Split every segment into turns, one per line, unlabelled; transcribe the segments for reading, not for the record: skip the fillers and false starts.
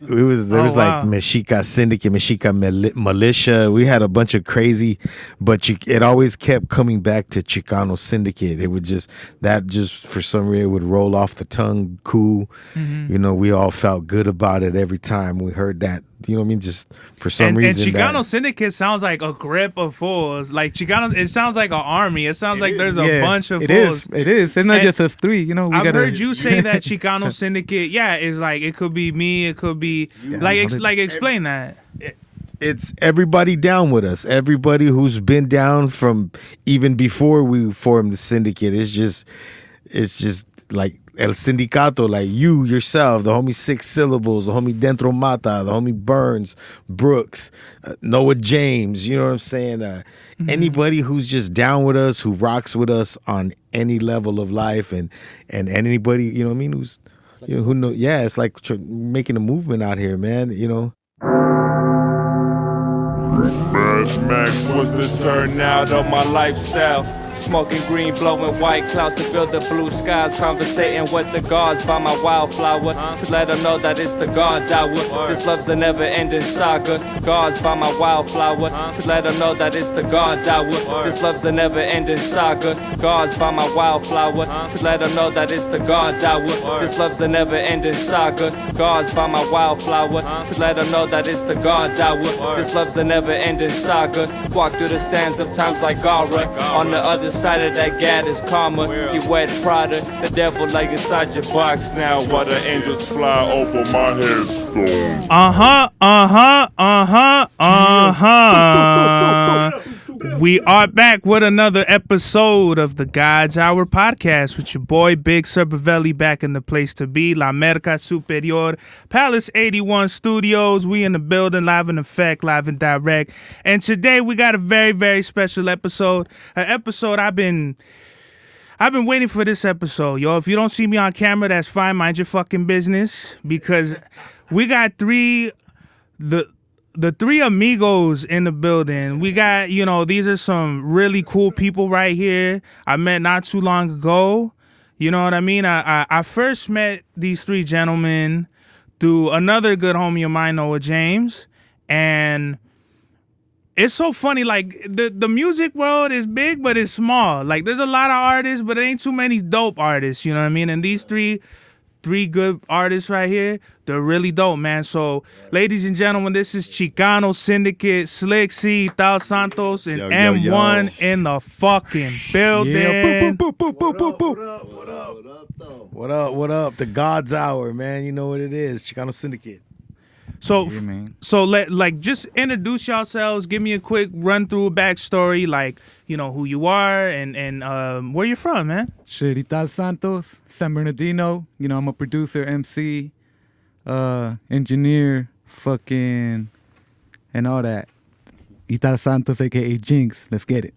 There was like Mexica Syndicate, Mexica Militia. We had a bunch of crazy, but it always kept coming back to Xikano Syndicate. It would just for some reason would roll off the tongue cool. You know, we all felt good about it every time we heard that. You know what I mean? Just for some reason.
And Xikano Syndicate sounds like a grip of fools. Like Xikano, it sounds like an army. It sounds like there's a bunch of fools.
It is. It's not just us three. You know,
I've heard you say that Xikano Syndicate, is like, it could be me, it could be, explain that.
It's everybody down with us. Everybody who's been down from even before we formed the syndicate. It's just like El Sindicato, like you, yourself, the homie 6 Syllables, the homie Dentro Mata, the homie Burns, Brooks, Noah James, you know what I'm saying? Anybody who's just down with us, who rocks with us on any level of life, and anybody, you know what I mean, who's, you know, who know, it's like making a movement out here, man, you know.
Mad Max was the turnout of my lifestyle. Smoking green, blowing white clouds to build the blue skies. Conversating with the gods by my wildflower to let them know that it's the God's hour. This love's the never-ending saga. Gods by my wildflower to let them know that it's the God's hour. This love's the never-ending saga. Gods by my wildflower to let them know that it's the God's hour. This love's the never-ending saga. Gods by my wildflower to let them know that it's the God's hour. This love's the never-ending saga. Walk through the sands of times like Gara. On the other side of that gad is karma. You wet Prada, the devil like inside your box now. While the angels fly over my headstone.
We are back with another episode of the God's Hour podcast with your boy Big Cerbavelli back in the place to be, La Merca Superior, Palace 81 Studios. We in the building, live in effect, live and direct. And today we got a very, very special episode. An episode I've been waiting for this episode, yo. If you don't see me on camera, that's fine. Mind your fucking business, because we got the three amigos in the building. We got, you know, these are some really cool people right here I met not too long ago. You know what I mean? I first met these three gentlemen through another good homie of mine, Noah James. And it's so funny, like, the music world is big, but it's small. Like, there's a lot of artists, but there ain't too many dope artists, you know what I mean? And these three good artists right here, they're really dope, man. So, ladies and gentlemen, this is Xikano Syndicate, Slick C, Ital Santos, and M.One in the fucking building.
Yeah. What up? The God's Hour, man. You know what it is. Xikano Syndicate.
So just introduce yourselves. Give me a quick run through backstory, like, you know, who you are and where you're from, man.
Shit, Ital Santos, San Bernardino. You know, I'm a producer, MC, engineer, fucking, and all that. Ital Santos, aka Jinx. Let's get it.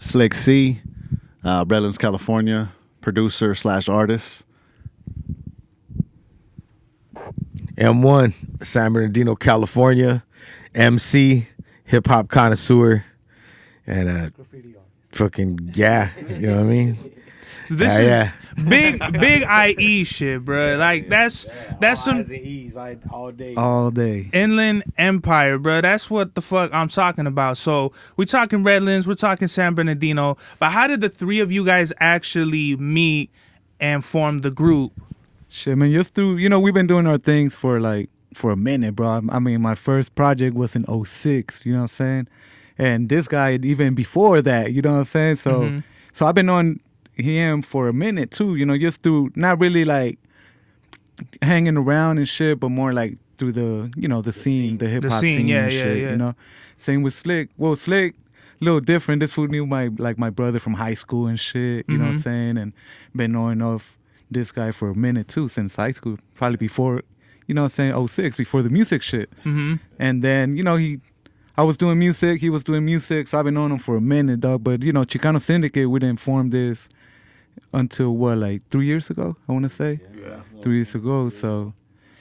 Slick C, Redlands, California, producer / artist.
M.One, San Bernardino, California, MC, hip hop connoisseur, and fucking you know what I mean?
So this is big IE shit, bro. Like that's some
all day
Inland Empire, bro. That's what the fuck I'm talking about. So we're talking Redlands, we're talking San Bernardino, but how did the three of you guys actually meet and form the group?
Shit, man, just through, you know, we've been doing our things for a minute, bro. I mean, my first project was in 2006, you know what I'm saying? And this guy, even before that, you know what I'm saying? So so I've been on him for a minute, too, you know, just through, not really, like, hanging around and shit, but more, like, through the, you know, the scene, the hip-hop scene and shit, you know? Same with Slick. Well, Slick, a little different. This fool knew my brother from high school and shit, you know what I'm saying? And been knowing of this guy for a minute too, since high school, probably before, you know what I'm saying, 06, before the music shit. And then, you know, I was doing music, he was doing music, so I've been knowing him for a minute, dog. But, you know, Xikano Syndicate, we didn't form this until, what, like 3 years ago, I want to say? Yeah. 3 years ago, so.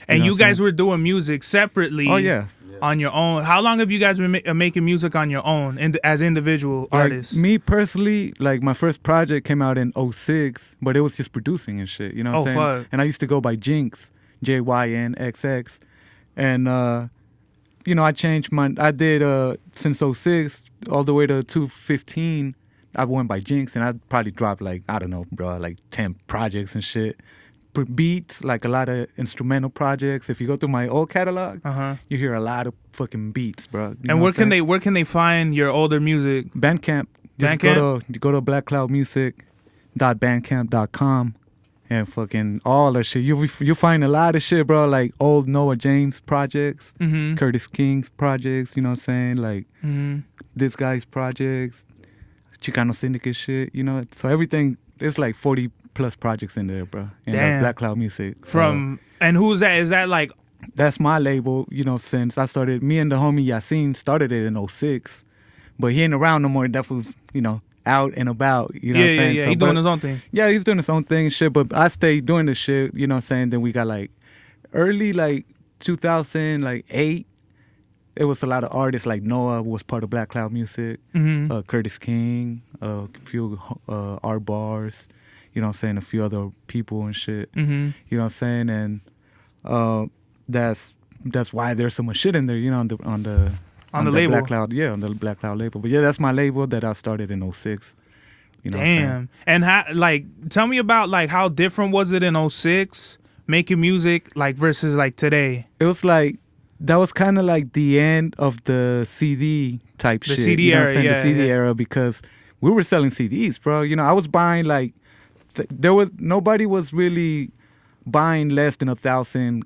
And you guys were doing music separately.
Oh, yeah.
On your own. How long have you guys been making music on your own as individual artists?
Me personally, like, my first project came out in 06, but it was just producing and shit, you know what I'm saying? Fuck. And I used to go by Jinx JYNXX. And, I changed I did since '06 all the way to 2015. I went by Jinx, and I probably dropped like, I don't know, bro, like 10 projects and shit. Beats, like a lot of instrumental projects. If you go through my old catalog, you hear a lot of fucking beats, bro.
And where can they find your older music?
Bandcamp. Just go to blackcloudmusic.bandcamp.com and fucking all that shit. You find a lot of shit, bro, like old Noah James projects, Curtis King's projects, you know what I'm saying? Like this guy's projects, Xikano Syndicate shit, So everything, it's like 40 plus projects in there, bro. In the Black Cloud Music.
And who's that? Is that like...
That's my label, since I started. Me and the homie Yasin started it in '06. But he ain't around no more. That was, out and about. You know what I'm saying?
Yeah, he's doing his own thing.
Yeah, he's doing his own thing and shit. But I stayed doing the shit, you know what I'm saying? Then we got like early, like 2008. It was a lot of artists, like Noah was part of Black Cloud Music, Curtis King, a few art bars, you know what I'm saying, a few other people and shit. You know what I'm saying? And that's why there's so much shit in there, on the label. Black Cloud, on the Black Cloud label. But yeah, that's my label that I started in '06.
Damn. And how, tell me about how different was it in '06 making music versus today?
It was like, that was kind of like the end of the CD type shit.
The CD era,
the CD era, because we were selling CDs, bro. I was buying nobody was really buying less than 1,000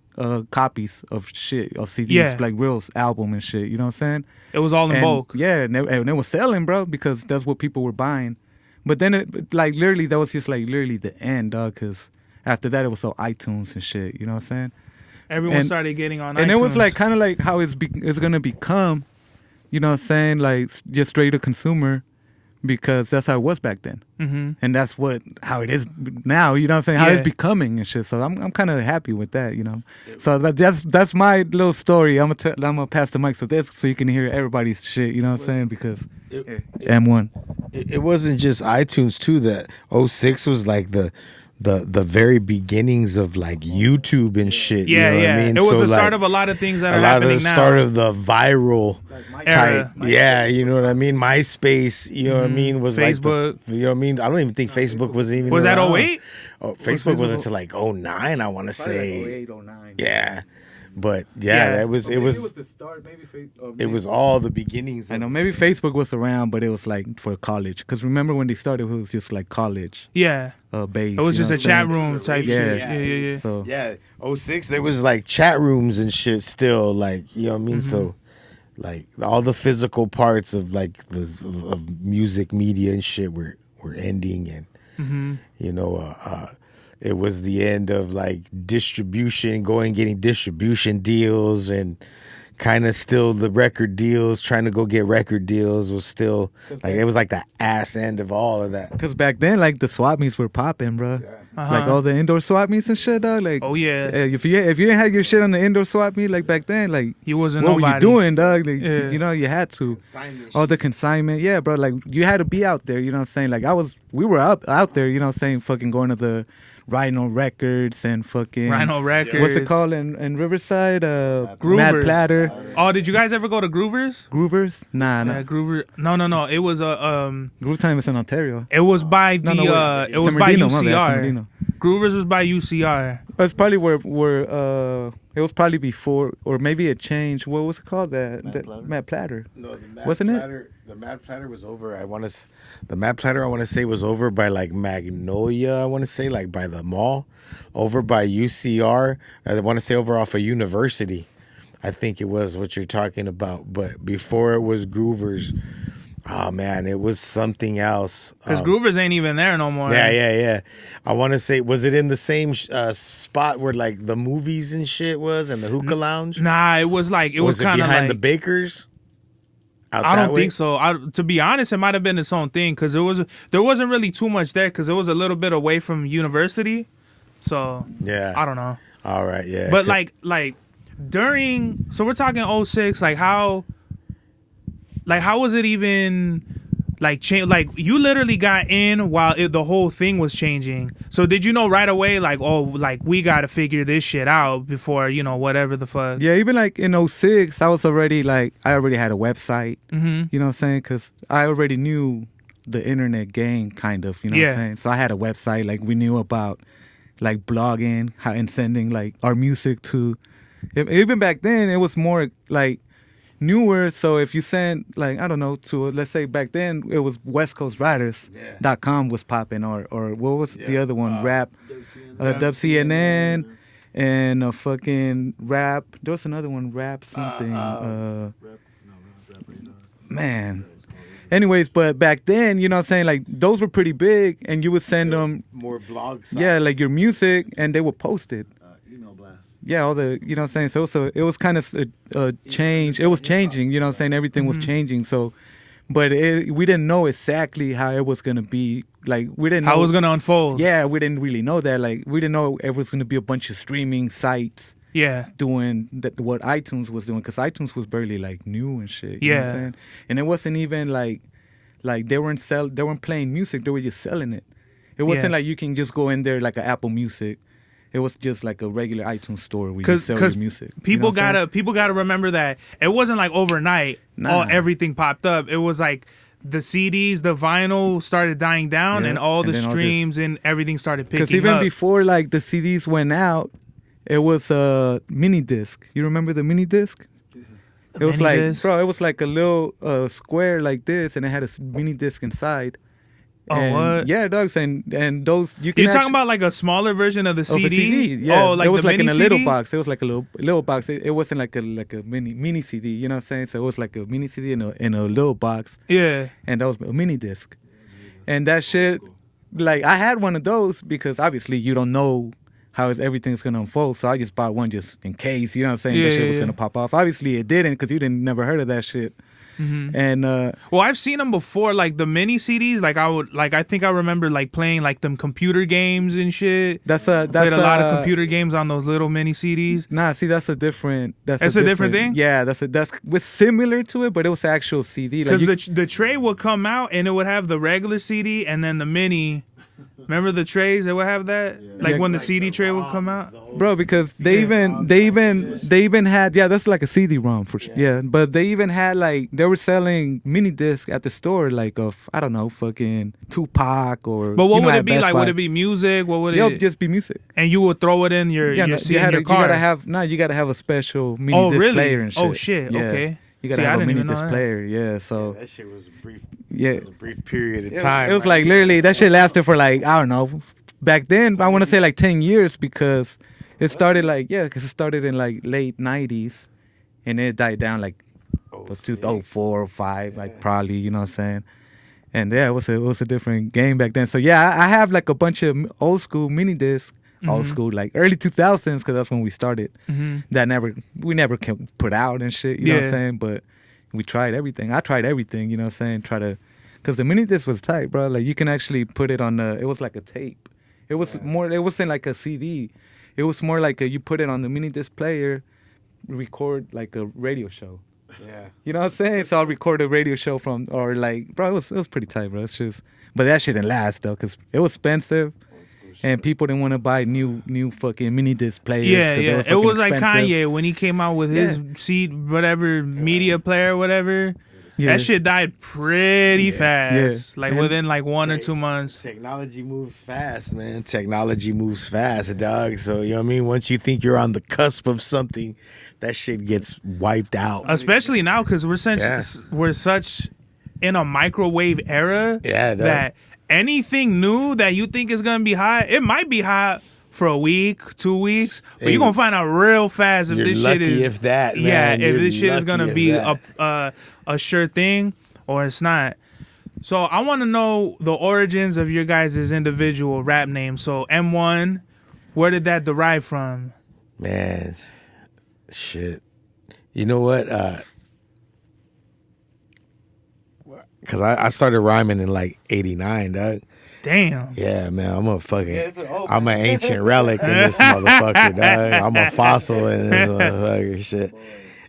copies of CDs, like real album and shit. You know what I'm saying?
It was all in bulk.
Yeah, and it was selling, bro, because that's what people were buying. But then literally that was just literally the end, dog. Because after that it was all iTunes and shit. You know what I'm saying?
Everyone started getting on iTunes.
And it was kind of like how it's gonna become. You know what I'm saying? Just straight to consumer. Because that's how it was back then, and that's how it is now. You know what I'm saying? How it's becoming and shit. So I'm kind of happy with that. So that's my little story. I'm gonna pass the mic to this so you can hear everybody's shit. You know what I'm saying? Because M.One.
It wasn't just iTunes too. That '06 was like the very beginnings of YouTube and shit.
Yeah,
you know what I mean?
It was the start of a lot of things that are happening now.
A lot of the start of the viral type. Yeah, you know what I mean? MySpace, you know what I mean? Was
Facebook.
You know what I mean? I don't even think Facebook was even
Was
around.
that 08?
Oh, Facebook was until 09, I want to say.
08, 09.
Yeah. But it was
the start, maybe
it was all the beginnings.
I know maybe Facebook was around, but it was for college. Because remember when they started, it was just college.
Yeah.
Base.
It was just a chat room type shit.
Yeah.
So 06, there was chat rooms and shit still, you know what I mean? So all the physical parts of of music media and shit were ending, and it was the end of distribution, getting distribution deals, and kind of still the record deals, trying to go get record deals was still it was the ass end of all of that.
Because back then, the swap meets were popping, bro. Yeah. All the indoor swap meets and shit, dog.
Oh yeah.
If you didn't have your shit on the indoor swap meet back then,
you wasn't
what
nobody.
were you doing, dog? You had to. All the consignment, yeah, bro. You had to be out there. You know what I'm saying? We were out there. You know what I'm saying? Fucking going to the Rhino Records and fucking
Rhino Records.
What's it called in Riverside?
Groovers.
Mad Platter.
Oh, did you guys ever go to Groovers?
Groovers? Nah.
Groover. No. It was
Groove Time is in Ontario.
It was by the. It was by UCR. Groovers was by UCR.
That's probably where it was probably before, or maybe it changed. What was it called? Mad Platter.
No, the Mad
Wasn't
Platter, it? The Mad Platter was over. The Mad Platter I want to say was over by Magnolia. I want to say by the mall, over by UCR. I want to say over off of University. I think it was what you're talking about. But before it was Groovers. Oh man, it was something else.
Because Groovers ain't even there no more.
Yeah. I want to say, was it in the same spot where the movies and shit was, and the hookah lounge?
Nah, it was it was kind of
behind the Bakers.
I don't think so. To be honest, it might have been its own thing because there wasn't really too much there because it was a little bit away from University. So
yeah,
I don't know.
All right, yeah.
But during, so we're talking 06, how was it even like you literally got in while the whole thing was changing. So did you know right away, like, oh, like we got to figure this shit out before, you know, whatever the fuck?
Yeah, even like in '06, I already had a website.
Mm-hmm.
You know what I'm saying? Because I already knew the internet game, kind of. You know what I'm saying? So I had a website. Like we knew about like blogging and sending like our music to. Even back then, it was more like newer. So if you send like, I don't know, to let's say back then it was westcoastriders.com was popping, or what was the other one, rap, WCNN, and a fucking rap. There was another one, rap something, man. Anyways, but back then, you know what I'm saying, like those were pretty big, and you would send them
more blog sites.
Yeah, like your music, and they would post it.
Email blast.
Yeah, all the, you know what I'm saying? So it was kind of a change. It was changing, you know what I'm saying? Everything was changing. So, but we didn't know exactly how it was going to be. Like, we didn't know.
How it was going to unfold.
Yeah, we didn't really know that. Like, we didn't know it was going to be a bunch of streaming sites.
Yeah.
Doing what iTunes was doing. Because iTunes was barely, like, new and shit. You know what I'm saying? And it wasn't even, like they weren't playing music. They were just selling it. It wasn't like you can just go in there like an Apple Music. It was just like a regular iTunes store where you sell your music.
People gotta remember that it wasn't like overnight. Everything popped up. It was like the CDs, the vinyl started dying down, and all the streams and everything started picking up.
Because even before like the CDs went out, it was a mini disc. You remember the mini disc? It was like, bro, it was like a little square like this, and it had a mini disc inside.
Oh, what?
Yeah, dogs, and those you can.
You're talking about like a smaller version of the CD?
Of a CD, yeah.
Oh, like
it was
the
like
mini
in a
CD?
little box. It was like a little box. It wasn't like a mini CD. You know what I'm saying? So it was like a mini CD in a little box.
Yeah.
And that was a mini disc. And that shit, like I had one of those because obviously you don't know how everything's gonna unfold. So I just bought one just in case. You know what I'm saying? That shit was gonna pop off. Obviously it didn't because you never heard of that shit.
Mm-hmm.
And
well, I've seen them before, like the mini CDs. I think I remember like playing like them computer games and shit.
That's
played a lot of computer games on those little mini CDs.
Nah, see, that's a different
thing.
Yeah, that's was similar to it, but it was actual CD.
Because the tray would come out and it would have the regular CD and then the mini. Remember the trays that would have that? Yeah. Like when the CD tray would come out?
Bro, because they even had, that's like a CD-ROM for sure. Yeah, but they even had like, they were selling mini discs at the store like of, I don't know, fucking Tupac or.
But what would it be like? Would it be music? What would it?
It'll just be music.
And you would throw it in your CD in your car?
You gotta have a special mini disc player and shit.
Oh shit,
yeah.
Okay.
You gotta have a mini disc player, so.
That shit was brief.
Yeah,
it was a brief period of time.
It was like literally that shit lasted for like, I don't know. Back then, I want to say like 10 years because it started because it started in like late 90s and it died down like 2004 or 5, like probably, you know what I'm saying? And yeah, it was a different game back then. So yeah, I have like a bunch of old school mini discs, old school like early 2000s because that's when we started. That we never can put out and shit, you know what I'm saying? But we tried everything. I tried everything, you know what I'm saying? Because the mini disc was tight, bro. Like you can actually put it on it was like a tape. It was more, it wasn't like a CD. It was more like you put it on the mini disc player, record like a radio show.
Yeah.
You know what I'm saying? So I'll record a radio show bro, it was pretty tight, bro. It's just, but that shit didn't last though, because it was expensive. And people didn't want to buy new fucking mini disc players.
Yeah. It was
expensive.
like Kanye when he came out with his media player, whatever. Yeah. That shit died pretty fast. Like within like 1 or 2 months.
Technology moves fast, man. Technology moves fast, dog. So, you know what I mean? Once you think you're on the cusp of something, that shit gets wiped out.
Especially now because we're such in a microwave era that anything new that you think is going to be hot, it might be hot for a week, 2 weeks, but you're going to find out real fast if this shit is...
if that, man.
Yeah, if this shit is going to be a sure thing or it's not. So I want to know the origins of your guys' individual rap names. So M.One, where did that derive from?
Man, shit. You know what? Because I started rhyming in like 89, dog.
Damn.
Yeah, man. I'm an ancient relic in this motherfucker, dog. I'm a fossil in this motherfucker shit.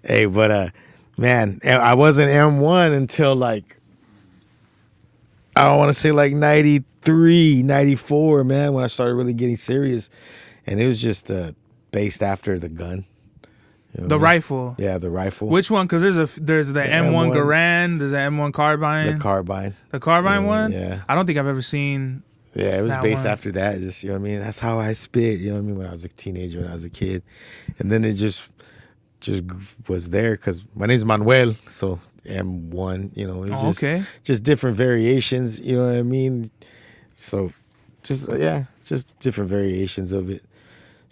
Hey, but man, I wasn't M.One until like I don't want to say like 93, 94, man, when I started really getting serious. And it was just based after the gun. You know
The
what I mean?
rifle.
Yeah, the rifle.
Which one? Because there's the M1
M1.
Garand, there's the M1 carbine.
The carbine.
The carbine
Yeah,
one?
yeah.
I don't think I've ever seen.
Yeah, it was
That
based
one.
after that. Just, you know what I mean? That's how I spit, you know what I mean? When I was a teenager, when I was a kid. And then it just was there because my name's Manuel, so M1, you know, it's
Okay.
just different variations, you know what I mean? So just different variations of it.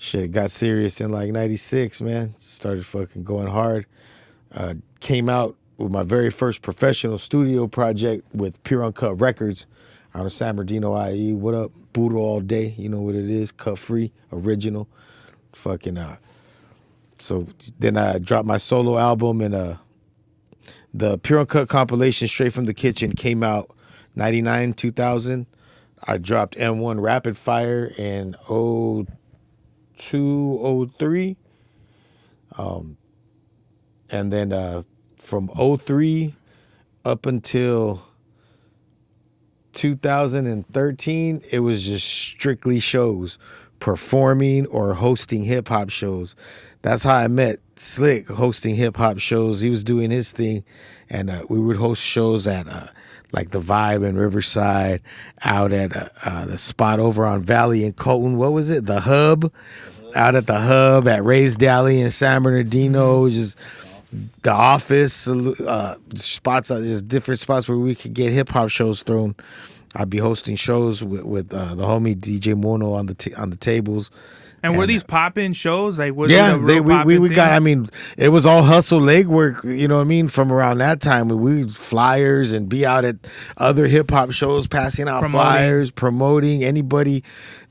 Shit, got serious in like 96, man. Started fucking going hard. Came out with my very first professional studio project with Pure Uncut Records out of San Bernardino, IE. What up? Buddha all day. You know what it is. Cut free, original. Fucking so then I dropped my solo album, and the Pure Uncut compilation Straight from the Kitchen came out 99, 2000. I dropped M1 Rapid Fire in 02, 03. And then from 03 up until 2013, it was just strictly shows, performing or hosting hip hop shows. That's how I met Slick, hosting hip hop shows. He was doing his thing, and we would host shows at like the Vibe in Riverside, out at the spot over on Valley in Colton. What was it? The Hub. Out at the Hub at Ray's Deli in San Bernardino. Just the Office, spots, just different spots where we could get hip hop shows thrown. I'd be hosting shows with the homie DJ Mono on the tables.
And were these pop-in shows? Like, was
Yeah,
it a real
we
pop-in thing?
got. I mean, it was all hustle legwork. You know what I mean? From around that time, we would flyers and be out at other hip hop shows, passing out flyers, promoting anybody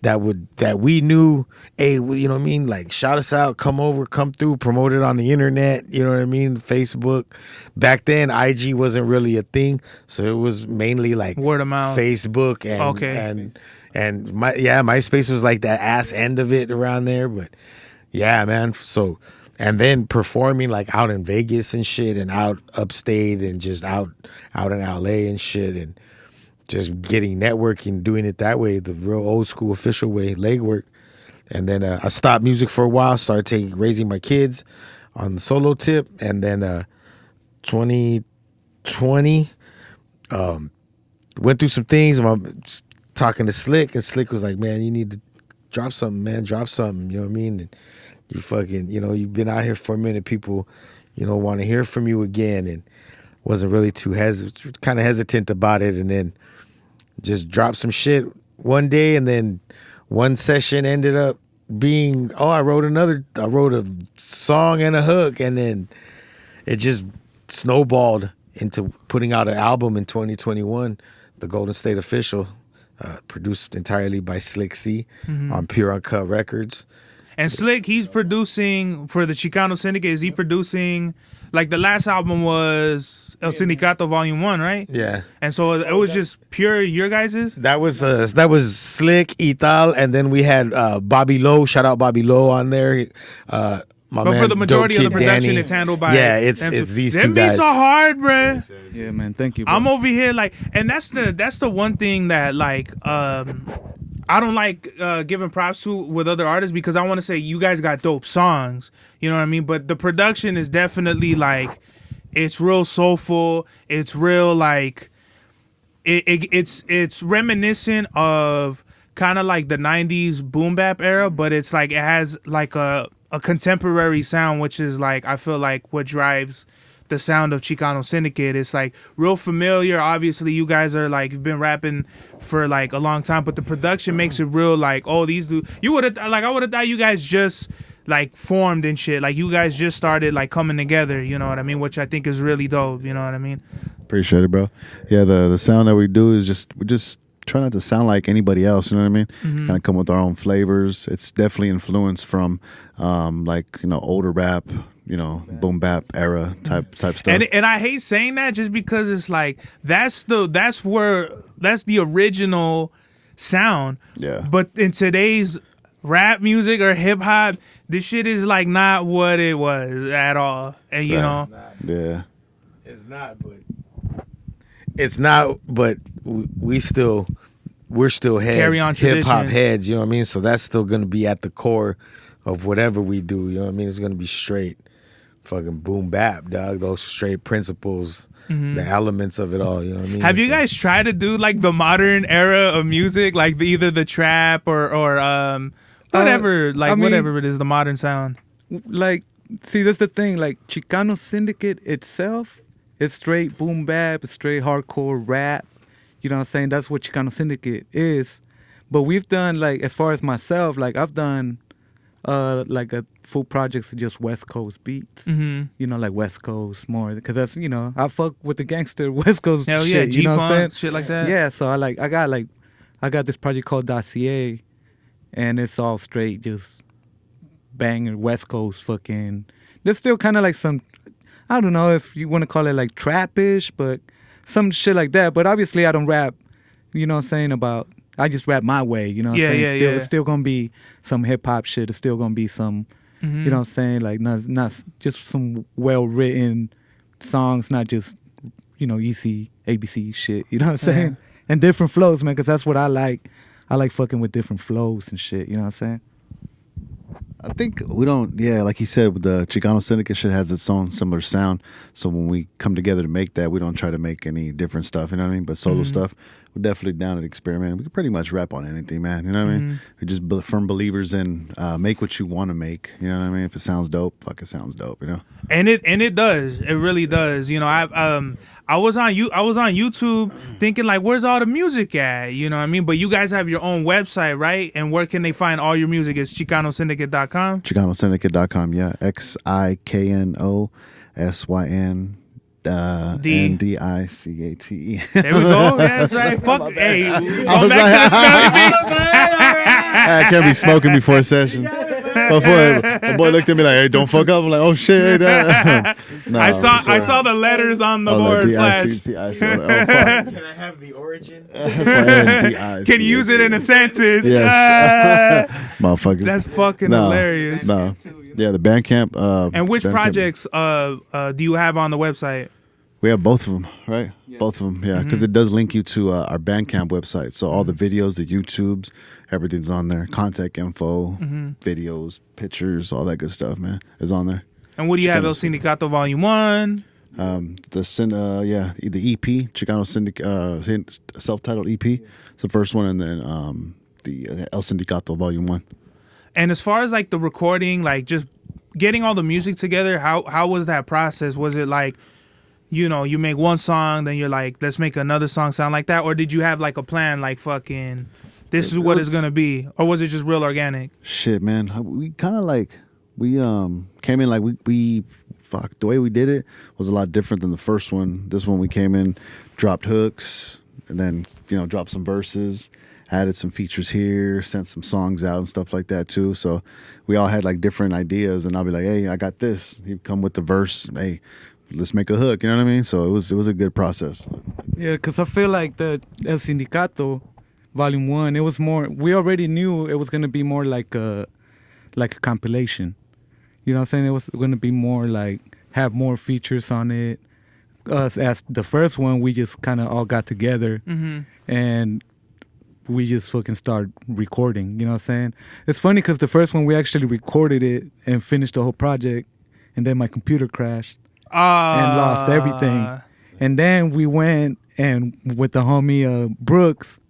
that we knew. Hey, you know what I mean? Like, shout us out, come over, come through, promote it on the internet. You know what I mean? Facebook. Back then, IG wasn't really a thing, so it was mainly like
Word of mouth.
Facebook and MySpace was like that ass end of it around there. But yeah, man. So, and then performing like out in Vegas and shit, and out upstate, and just out in LA and shit, and just getting networking, doing it that way, the real old school official way, legwork. And then I stopped music for a while, started raising my kids on the solo tip, and then 2020 went through some things. I'm talking to Slick, and Slick was like, man, you need to drop something, man. Drop something, you know what I mean? And you fucking, you know, you've been out here for a minute. People, you know, want to hear from you again. And wasn't really kind of hesitant about it. And then just dropped some shit one day, and then one session ended up being, I wrote a song and a hook, and then it just snowballed into putting out an album in 2021, The Golden State Official, produced entirely by Slick C on Pure Uncut Records.
And Slick, he's producing for the Xikano Syndicate. Is he producing, like, the last album was El Sindicato Volume 1, right?
Yeah.
And so it was just pure your guys's?
That was Slick, Ital, and then we had Bobby Lowe, shout out Bobby Lowe on there. But
for the majority of the production,
Danny.
it's handled by
it's these two
them
guys.
beats are hard, bruh.
Yeah, man. Thank you, bro.
I'm over here like, and that's the one thing that like I don't like giving props to with other artists, because I want to say you guys got dope songs, you know what I mean? But the production is definitely like, it's real soulful. It's real like it's reminiscent of kind of like the 90s boom bap era, but it's like it has like a contemporary sound, which is like, I feel like what drives the sound of Xikano Syndicate. It's like real familiar. Obviously, you guys are like, you've been rapping for like a long time, but the production makes it real like, oh, these dudes, I would have thought you guys just like formed and shit. Like you guys just started like coming together, you know what I mean? Which I think is really dope, you know what I mean?
Appreciate it, bro. Yeah, the sound that we do is we just try not to sound like anybody else, you know what I mean? Kind of come with our own flavors. It's definitely influenced from like, you know, older rap, you know, boom bap era type stuff.
And I hate saying that just because it's like that's the original sound.
Yeah.
But in today's rap music or hip hop, this shit is like not what it was at all. And you know,
Yeah.
It's not, but it's not, but we're still heads,
Carry on
hip hop
tradition.
heads. You know what I mean? So that's still gonna be at the core of whatever we do. You know what I mean? It's gonna be straight, fucking boom bap, dog. Those straight principles, the elements of it all. You know what I mean?
Have you
So-
guys tried to do like the modern era of music, like either the trap or whatever,
I mean-
whatever it is, the modern sound?
Like, see, that's the thing. Like, Xikano Syndicate itself is straight boom bap, it's straight hardcore rap. You know what I'm saying? That's what Xikano Syndicate is. But we've done, like, as far as myself, like, I've done like a full projects of just West Coast beats.
Mm-hmm.
You know, like West Coast more, because that's, you know, I fuck with the gangster West Coast
Hell
shit.
yeah,
you know what I'm saying?
G-Funk, shit like that.
Yeah, so I got this project called Dossier, and it's all straight just banger West Coast fucking. There's still kind of like some, I don't know if you want to call it like trappish, but some shit like that. But obviously I don't rap, you know what I'm saying, about, I just rap my way, you know what I'm saying? It's still gonna be some hip hop shit. It's still gonna be some, you know what I'm saying, like not just some well written songs, not just, you know, easy ABC shit, you know what I'm saying? And different flows, man, because that's what I like. I like fucking with different flows and shit, you know what I'm saying?
I think we don't. Yeah, like he said, the Xikano Syndicate shit has its own similar sound. So when we come together to make that, we don't try to make any different stuff. You know what I mean? But solo stuff, we're definitely down to experiment. We can pretty much rap on anything, man. You know what I mean? We're just firm believers in make what you want to make. You know what I mean? If it sounds dope, fuck, it sounds dope. You know?
And it does. It really does. You know, I was on YouTube thinking like, where's all the music at? You know what I mean? But you guys have your own website, right? And where can they find all your music? It's ChicanoSyndicate.com.
XikanoSyndicate.com. Yeah, XIKNO SYN NDICATE.
There we go. Yeah, that's right. Fuck. Hey,
I
going
was
back to the spelling bee.
I can't be smoking before sessions. Before my boy looked at me like, "Hey, don't fuck up." I'm like, "Oh shit!" No,
I saw the letters on the board flash.
Oh, fuck.
Can I have the origin?
Can you use it in a sentence?
Yes. Motherfucker.
That's fucking hilarious.
No. Yeah, the Bandcamp.
And which
Bandcamp.
projects do you have on the website?
We have both of them, right? Both of them, yeah, because it does link you to our Bandcamp website. So all the videos, the YouTubes, everything's on there. Contact info, videos, pictures, all that good stuff, man, is on there.
And what do you have? El Sindicato Volume 1?
The EP, Xikano Syndicate, self-titled EP. It's the first one, and then the El Sindicato Volume 1.
And as far as like the recording, like just getting all the music together, how was that process? Was it like, you know, you make one song, then you're like, let's make another song sound like that? Or did you have like a plan, like fucking, this is what it's going to be? Or was it just real organic?
Shit, man. We kind of like, we came in like, we fuck, the way we did it was a lot different than the first one. This one we came in, dropped hooks, and then, you know, dropped some verses, added some features here, sent some songs out and stuff like that too. So we all had like different ideas, and I'll be like, hey, I got this. He'd come with the verse, hey, let's make a hook, you know what I mean? So it was a good process.
Yeah, because I feel like the El Sindicato Volume 1, it was more, we already knew it was going to be more like a compilation. You know what I'm saying? It was going to be more like, have more features on it. As the first one, we just kind of all got together and we just fucking start recording, you know what I'm saying? It's funny because the first one, we actually recorded it and finished the whole project, and then my computer crashed. And lost everything. And then we went and with the homie Brooks,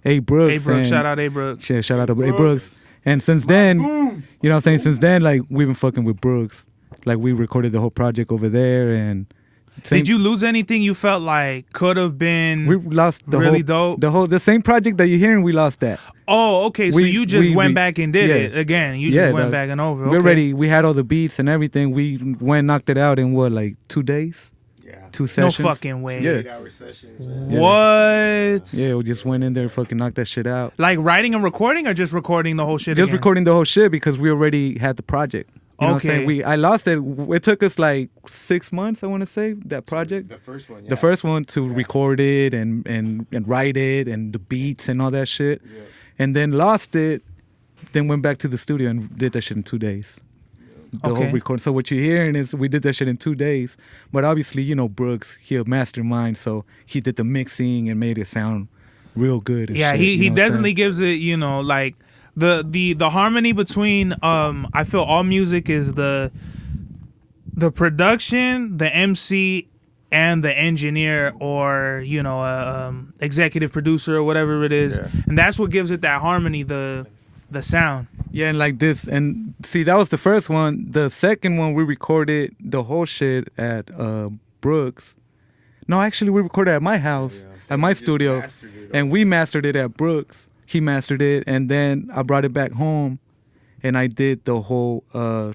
A. Brooks.
Shout out A. Brooks.
Yeah, shout out to A. Brooks. And since then, you know what I'm saying? Since then, like, we've been fucking with Brooks. Like, we recorded the whole project over there. And
did you lose anything you felt like could have been
we lost the
really
whole,
dope?
The same project that you're hearing, we lost that.
Oh, okay. So you just went back and did it again. You just went back and over. Okay.
We had all the beats and everything. We went, knocked it out in what, like 2 days?
Yeah.
2 sessions?
No fucking way.
Yeah.
8-hour sessions, man.
What?
Yeah, we just went in there and fucking knocked that shit out.
Like writing and recording, or just recording the whole shit
Just
again?
recording the whole shit because we already had the project. You know what I'm saying? I lost it. It took us like 6 months, I want to say, that project.
The first one, yeah.
The first one to record it and write it and the beats and all that shit. Yeah. And then lost it, then went back to the studio and did that shit in 2 days. the whole record. So what you're hearing is we did that shit in 2 days. But obviously, you know, Brooks, he a mastermind, so he did the mixing and made it sound real good. And
Yeah,
shit,
he
you know
definitely gives it, you know, like the harmony between I feel all music is the production, the MC, and the engineer, or you know, executive producer or whatever it is, and that's what gives it that harmony, the sound.
Yeah, and like this, and see, that was the first one. The second one, we recorded the whole shit at Brooks. No, actually, we recorded at my house, at my studio, and we mastered it at Brooks. He mastered it, and then I brought it back home, and I did the whole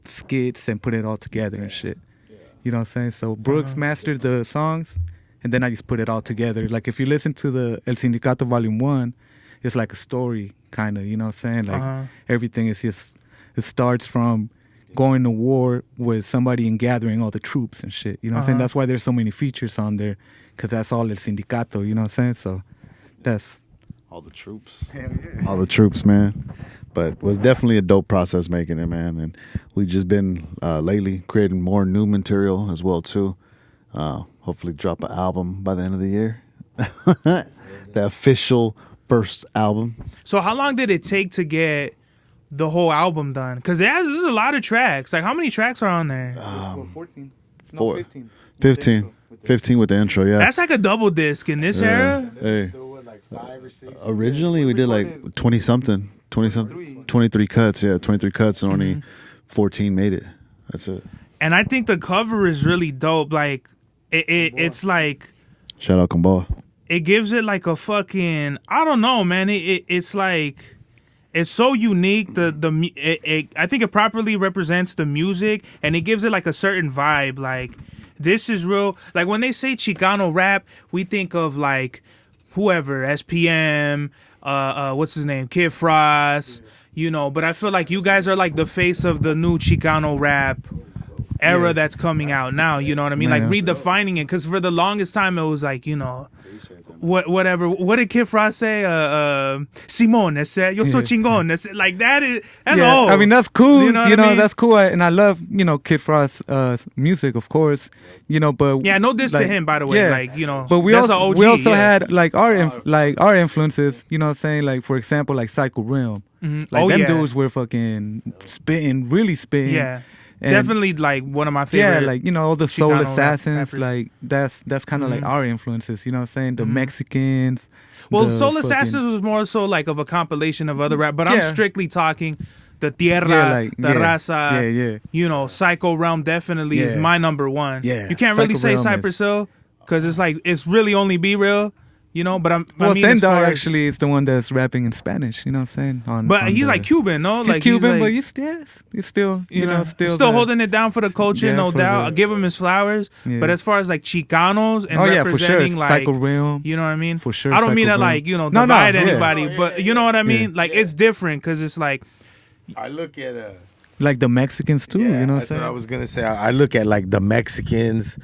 skits and put it all together and shit. You know what I'm saying? So Brooks mastered the songs, and then I just put it all together. Like if you listen to the El Sindicato Volume 1, it's like a story, kind of, you know what I'm saying? Like everything is just, it starts from going to war with somebody and gathering all the troops and shit. You know what I'm saying? That's why there's so many features on there, because that's all El Sindicato, you know what I'm saying? So that's...
all the troops. All the troops, man. But it was definitely a dope process making it, man. And we've just been lately creating more new material as well, too. Hopefully drop an album by the end of the year. The official first album.
So how long did it take to get the whole album done? Because there's a lot of tracks. Like, how many tracks are on there?
14. No,
Four.
15.
15 with the intro, yeah.
That's like a double disc in this era.
Hey.
Like 5 or 6.
Originally, we did like 20-something. 23 cuts, yeah. 23 cuts and only 14 made it. That's it.
And I think the cover is really dope. Like, it's like...
Shout out Kambaugh.
It gives it like a fucking... I don't know, man. It's like... It's so unique. I think it properly represents the music, and it gives it like a certain vibe. Like, this is real. Like, when they say Chicano rap, we think of like whoever, SPM, what's his name, Kid Frost, you know. But I feel like you guys are like the face of the new Chicano rap era that's coming out now. You know what I mean? Like redefining it, because for the longest time it was like, you know, whatever. What did Kid Frost say? Simón, yo soy chingón. Like that's old.
I mean, that's cool.
You know what I mean?
That's cool. And I love, you know, Kid Frost's music, of course. You know, but
yeah, no diss to him, by the way.
Yeah,
like, you know,
but we
that's
also
an OG,
we also had like our influences. You know what I'm saying? Like, for example, like Psycho Realm. Like them dudes were fucking really spitting.
Yeah.
And
definitely like one of my favorite.
Yeah, like, you know, all the Soul
Chicano
Assassins,
rappers.
like that's kind of like our influences, you know what I'm saying? The Mexicans.
Well,
the
Soul
fucking-
Assassins was more so like of a compilation of other rap, but I'm
Yeah.
strictly talking the Tierra, the Raza, you know, Psycho Realm definitely is
Yeah.
my number one.
Yeah,
You can't really
Psycho
say
Realm is-
Cypress Hill, because it's like, it's really only Be Real, you know, but I
Well,
mean, as
Sendog
far as-
actually is the one that's rapping in Spanish, you know what I'm saying?
but he's like Cuban, no?
He's
Like,
Cuban,
like,
but he's still, you know, still the-
holding it down for the culture,
Yeah,
no
for
doubt.
the-
I'll give him his flowers.
Yeah.
But as far as like Chicanos and
Oh yeah, for sure.
representing like
Psycho Realm.
you know what I mean?
For sure,
I don't mean
Psycho
to
Realm.
like, you know,
No,
divide
yeah.
anybody, but you know what I mean? Like, it's different, because it's like,
I look at
Like the Mexicans too, you know what I'm
that's what I
saying?
was gonna say. I look at like the Mexicans,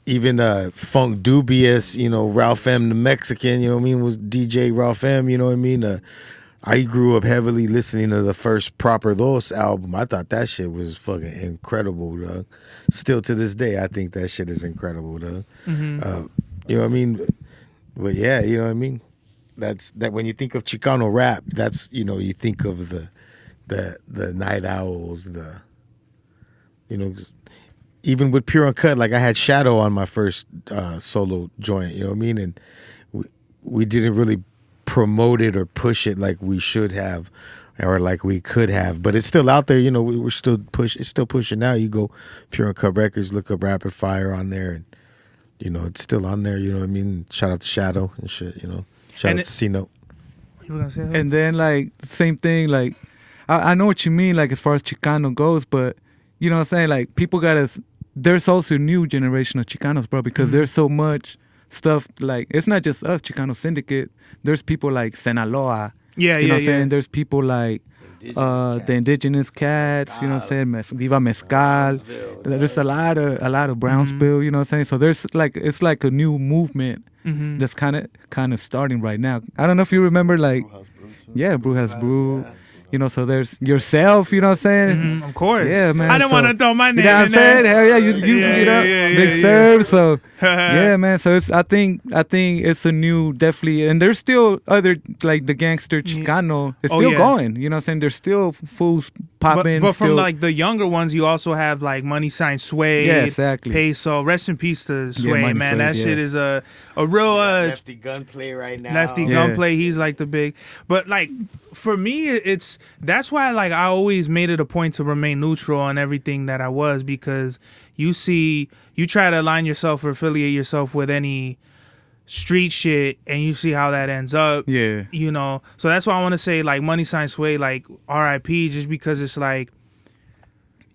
even Funk Dubious, you know, Ralph M the Mexican, you know what I mean, was DJ Ralph M, you know what I mean. I grew up heavily listening to the first Proper Dos album. I thought that shit was fucking incredible, dog. Still to this day, I think that shit is incredible, dog. You know what I mean? But yeah, you know what I mean. That's that. When you think of Chicano rap, that's, you know, you think of the Night Owls, you know, even with Pure Uncut, like I had Shadow on my first solo joint, you know what I mean, and we didn't really promote it or push it like we should have, or like we could have, but it's still out there, you know. We're still it's still pushing now. You go Pure Uncut Records, look up Rapid Fire on there, and you know it's still on there. You know what I mean? Shout out to Shadow and shit. You know, shout out to C-Note.
you were gonna say?
And then like same thing, like I know what you mean, like as far as Chicano goes, but you know what I'm saying, like people there's also new generation of Chicanos, bro, because there's so much stuff, like it's not just us, Xikano Syndicate. There's people like Sinaloa.
Yeah,
you know what I'm
yeah.
saying? There's people like the indigenous cats, you know what I'm saying? Viva Mezcal. There's a lot of Brownsville, you know what I'm saying? So there's like, it's like a new movement that's kind of starting right now. I don't know if you remember, like, Brew Has Brew. So there's yourself, you know what I'm saying?
Of course.
Yeah, man.
I didn't want to throw my name
You know what I'm
in there.
saying? Hell yeah, Big Serve. So
Yeah.
yeah, man. So I think it's a new, definitely, and there's still other, like the gangster Chicano. It's still going. You know what I'm saying? There's still fools popping.
But from like the younger ones, you also have like Money Sign Sway.
Yeah, exactly.
Peso. Rest in peace to Sway,
Money
man.
Sway,
that shit is a real
lefty gunplay right now.
lefty gunplay. He's like the big. But like for me, that's why like I always made it a point to remain neutral on everything that I was, because you try to align yourself or affiliate yourself with any street shit and you see how that ends up.
Yeah.
So that's why I want to say like Money Sign Sway, like RIP, just because it's like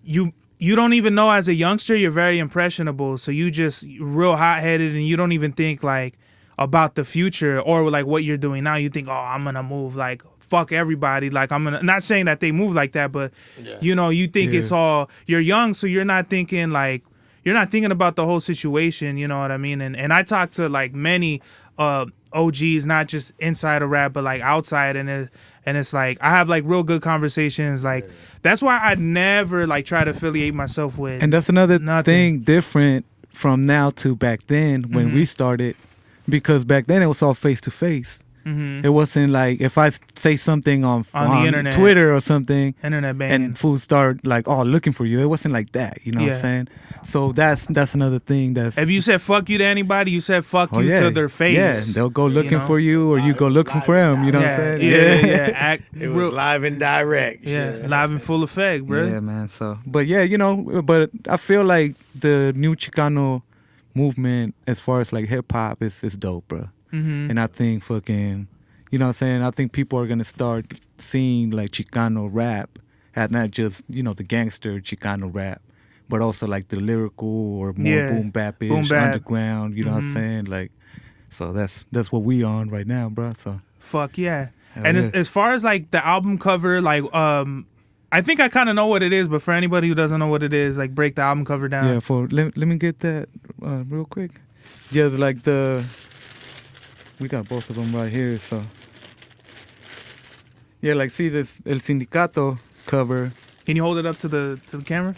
you don't even know, as a youngster you're very impressionable, so you just real hot-headed and you don't even think like about the future or like what you're doing now. You think, oh, I'm gonna move like fuck everybody, like I'm gonna, not saying that they move like that, but you think it's all, you're young, so you're not thinking about the whole situation, you know what I mean? And I talk to like many OGs, not just inside of rap, but like outside, and it's like I have like real good conversations. Like that's why I never like try to affiliate myself with.
And that's another
nothing.
thing different from now to back then when we started, because back then it was all face to face. It wasn't like if I say something on
the internet,
Twitter or something,
internet banging,
and fools start like looking for you. It wasn't like that, you know what I'm saying? So that's another thing. That's
if you said fuck you to anybody, you said fuck you to their face.
Yeah, they'll go looking for you, or you go looking for them. You know what I'm saying?
Yeah.
It was live and direct.
Yeah, live in full effect, bro.
Yeah, man. So, but yeah, but I feel like the new Chicano movement, as far as like hip hop, is dope, bro. And I think fucking, you know what I'm saying? I think people are going to start seeing like Chicano rap, and not just, the gangster Chicano rap, but also like the lyrical or more boom bap-ish, underground, you know what I'm saying? Like, so that's what we on right now, bro. So
fuck yeah. And as far as like the album cover, like, I think I kind of know what it is, but for anybody who doesn't know what it is, like break the album cover down.
Yeah, let me get that real quick. Yeah, like we got both of them right here, so. Yeah, like see this El Sindicato cover.
Can you hold it up to the camera?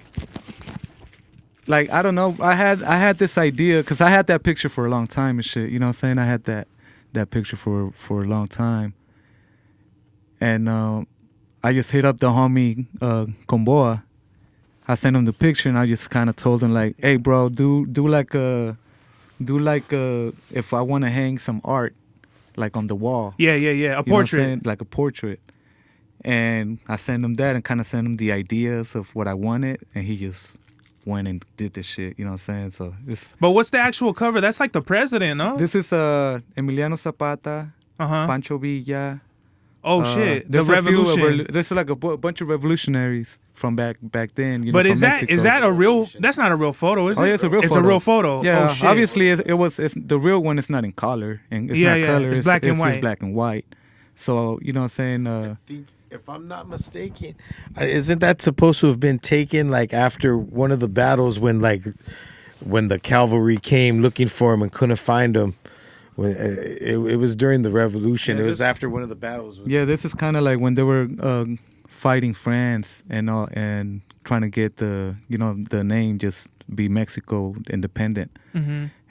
Like, I don't know, I had this idea, because I had that picture for a long time and shit, you know what I'm saying? I had that picture for a long time. And I just hit up the homie Comboa. I sent him the picture and I just kind of told him like, hey bro, do like if I want to hang some art like on the wall.
Yeah. A portrait.
Like a portrait. And I sent him that and kind of sent him the ideas of what I wanted, and he just went and did the shit, you know what I'm saying? So
but what's the actual cover? That's like the president, no?
This is Emiliano Zapata, Pancho Villa.
Oh shit! The revolution.
There's like a bunch of revolutionaries from back then.
But
is
that a real? That's not a real photo, is it?
Oh yeah, it's a real photo.
It's a real photo.
Yeah,
oh, shit.
Obviously it's the real one is not in color, and it's not color.
It's black and white.
It's black and white. So you know what I'm saying?
I think, if I'm not mistaken, isn't that supposed to have been taken like after one of the battles when the cavalry came looking for him and couldn't find him? It was during the revolution. It was after one of the battles.
Yeah, this is kind of like when they were fighting France and trying to get the name just be Mexico independent.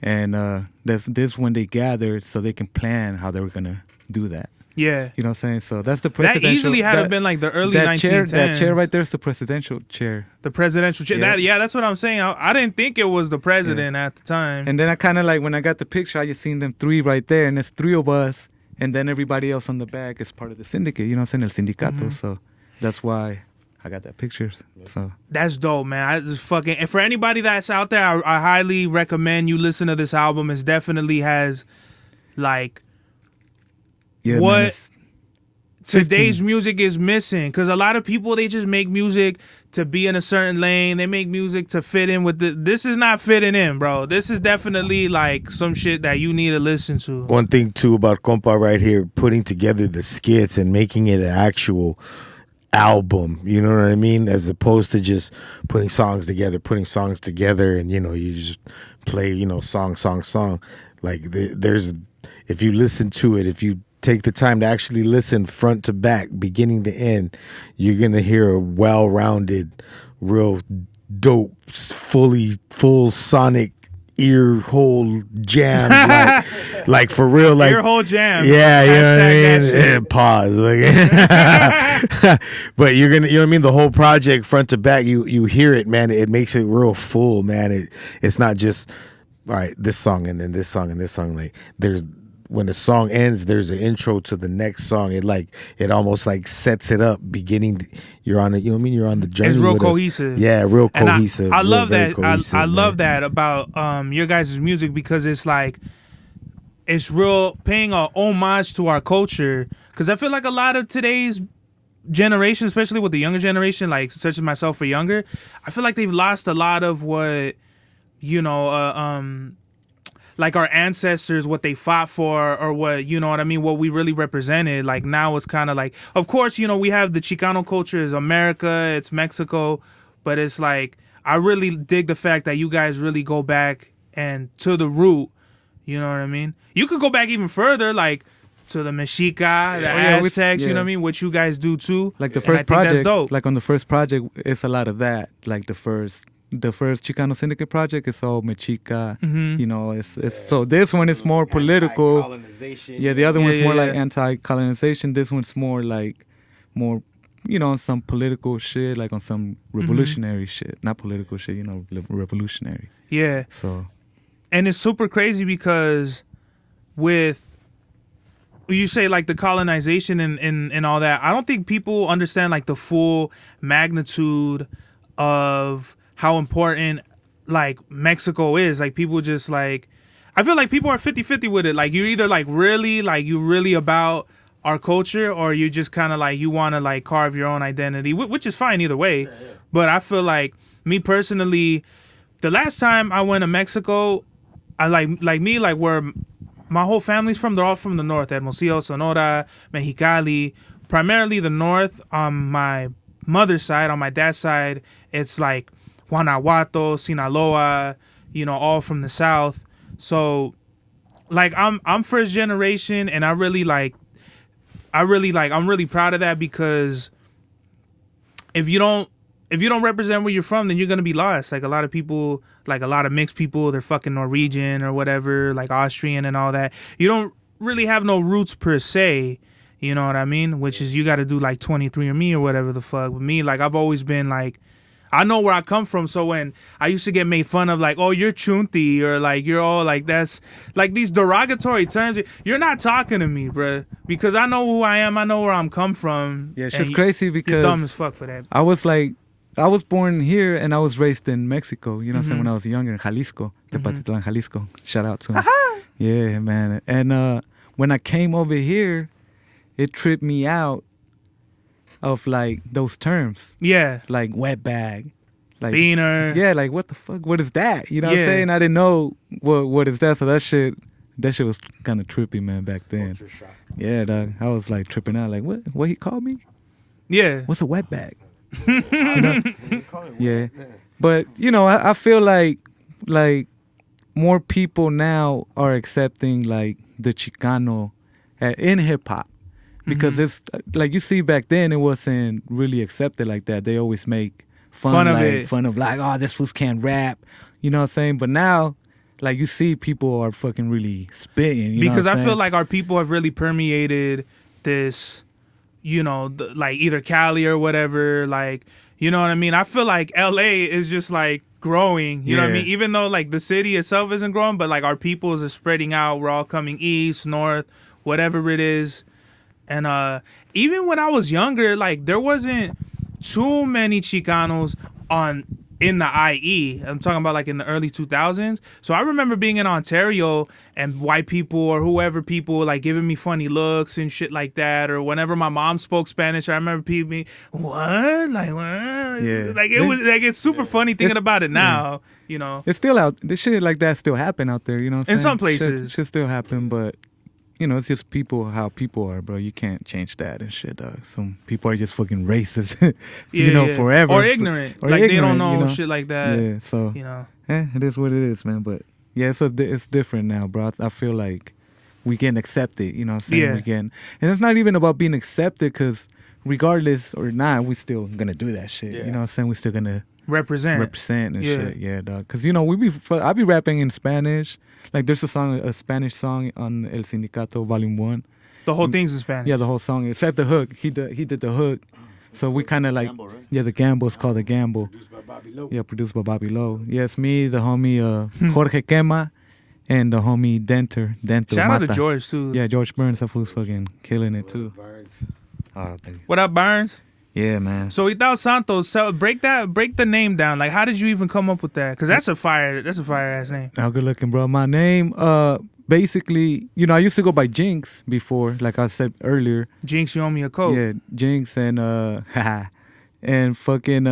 And this when they gathered so they can plan how they were gonna do that.
Yeah.
You know what I'm saying? So that's the presidential.
That easily had to have been like the early 1910s.
That chair right there is the presidential chair.
The presidential chair.
Yeah.
That's what I'm saying. I didn't think it was the president at the time.
And then I kind of like, when I got the picture, I just seen them three right there, and there's three of us, and then everybody else on the back is part of the syndicate, you know what I'm saying? El Sindicato. So that's why I got that picture. So
that's dope, man. I just fucking, and for anybody that's out there, I highly recommend you listen to this album. It definitely has like what today's music is missing, because a lot of people, they just make music to be in a certain lane. They make music to fit in with this is not fitting in, bro. This is definitely like some shit that you need to listen to.
One thing too about compa right here, putting together the skits and making it an actual album, you know what I mean, as opposed to just putting songs together and you just play song like there's, if you listen to it, if you take the time to actually listen front to back, beginning to end, you're gonna hear a well-rounded, real dope, full sonic ear hole jam, like for real, like
Ear hole jam.
Yeah, you know what I
Hashtag
mean.
that shit.
Pause. But you're gonna, you know what I mean. The whole project, front to back, you hear it, man. It makes it real full, man. It's not just all right, this song and then this song and this song. Like there's when the song ends, there's an intro to the next song. It almost like sets it up. Beginning, you're on it. You know what I mean. You're on the journey.
It's real
with
cohesive.
Us. Yeah, real
And
cohesive.
I love
very
that.
cohesive,
I
man.
love that about your guys' music because it's like it's real paying a homage to our culture. Because I feel like a lot of today's generation, especially with the younger generation, like such as myself or younger, I feel like they've lost a lot of what like our ancestors, what they fought for, or what, you know what I mean, what we really represented. Like now it's kind of like, of course, we have the Chicano culture is America, it's Mexico, but it's like, I really dig the fact that you guys really go back and to the root, you know what I mean? You could go back even further, like to the Mexica, the Aztecs, you know what I mean, what you guys do too.
Like the
And I
first
think that's
project,
dope.
like on the first project, it's a lot of that. Like the first Xikano Syndicate project is all Mexica. It's so this one is more political. Yeah, the other one's more like anti-colonization. This one's more on some political shit, like on some revolutionary shit. Not political shit, revolutionary.
Yeah.
So,
and it's super crazy because with you say like the colonization and all that, I don't think people understand like the full magnitude of how important like Mexico is. Like people just like, I feel like people are 50-50 with it. Like you either like you really about our culture, or you just kind of like you want to like carve your own identity, which is fine either way. But I feel like me personally, the last time I went to Mexico, I like where my whole family's from. They're all from the north, Hermosillo, Sonora, Mexicali, primarily the north. On my mother's side, on my dad's side, it's like Guanajuato, Sinaloa, all from the south. So like I'm first generation, and I'm really proud of that, because if you don't represent where you're from, then you're gonna be lost. Like a lot of people, like a lot of mixed people, they're fucking Norwegian or whatever, like Austrian and all that. You don't really have no roots per se, you know what I mean? Which is you got to do like 23andMe or whatever the fuck. With me, like I've always been like, I know where I come from. So when I used to get made fun of, like, oh, you're chunti, or like you're all like, that's like these derogatory terms, you're not talking to me, bruh, because I know who I am. I know where I'm come from.
yeah, it's just crazy because
you're dumb as fuck for that.
I was born here and I was raised in Mexico, you know what I'm saying, when I was younger, in Jalisco, Tepatitlan, Jalisco. Shout out to him. Yeah, man. And when I came over here, it tripped me out of like those terms.
Yeah.
Like wet bag. Like
Beaner.
Yeah, like what the fuck? What is that? You know what I'm saying? I didn't know what is that. So that shit was kind of trippy, man, back then. Yeah, dog. I was like tripping out, like what he called me?
Yeah.
What's a wet bag? You know? Yeah. But I feel like more people now are accepting like the Chicano in hip hop, because it's like, you see, back then it wasn't really accepted like that. They always make fun of it, oh, this fools can't rap, you know what I'm saying? But now, like, you see people are fucking really spitting, you
because
know what
I
I'm
feel
saying?
like our people have really permeated this, like either Cali or whatever, like, you know what I mean? I feel like LA is just like growing, you know what I
Yeah.
mean? Even though like the city itself isn't growing, but like our peoples are spreading out. We're all coming east, north, whatever it is. And even when I was younger, like there wasn't too many Chicanos in the IE. I'm talking about like in the early 2000s. So I remember being in Ontario and white people or whoever people like giving me funny looks and shit like that. Or whenever my mom spoke Spanish, I remember people being, what? Like, what?
Yeah.
Like it was like, it's super funny thinking about it now,
It's still out. This shit like that still happen out there, you know what I'm
In
saying?
some places.
Shit still happen, but it's just how people are, bro. You can't change that and shit, dog. Some people are just fucking racist, forever.
Or ignorant.
Or
like
ignorant,
they don't know shit like that.
Yeah, so, it is what it is, man. But, yeah, so it's different now, bro. I feel like we getting accepted. You know what I'm saying?
Yeah.
We getting, and it's not even about being accepted, because regardless or not, we still gonna do that shit.
Yeah.
You know what I'm saying? We still gonna
represent
and
Yeah.
shit. Yeah, dog. Because I be rapping in Spanish. Like there's a Spanish song on El Sindicato Volume 1.
The whole thing's in Spanish.
Yeah, the whole song except the hook. He did the hook. So we kind of like,
Gamble, right?
yeah, the gamble is called the gamble.
Produced by Bobby Lowe.
Yeah, produced by Bobby Lowe. Yeah, it's me, the homie Jorge Quema, and the homie Dento
Shout out to
Mata.
George too.
Yeah, George Burns, that fool's fucking killing it too.
Burns.
Oh, thank you.
What up, Burns?
Yeah, man.
So Ital Santos, break the name down. Like, how did you even come up with that? Because that's a fire ass name.
Oh, good looking, bro. My name, basically, I used to go by Jinx before, like I said earlier.
Jinx, you owe me a coat.
Yeah, Jinx and and fucking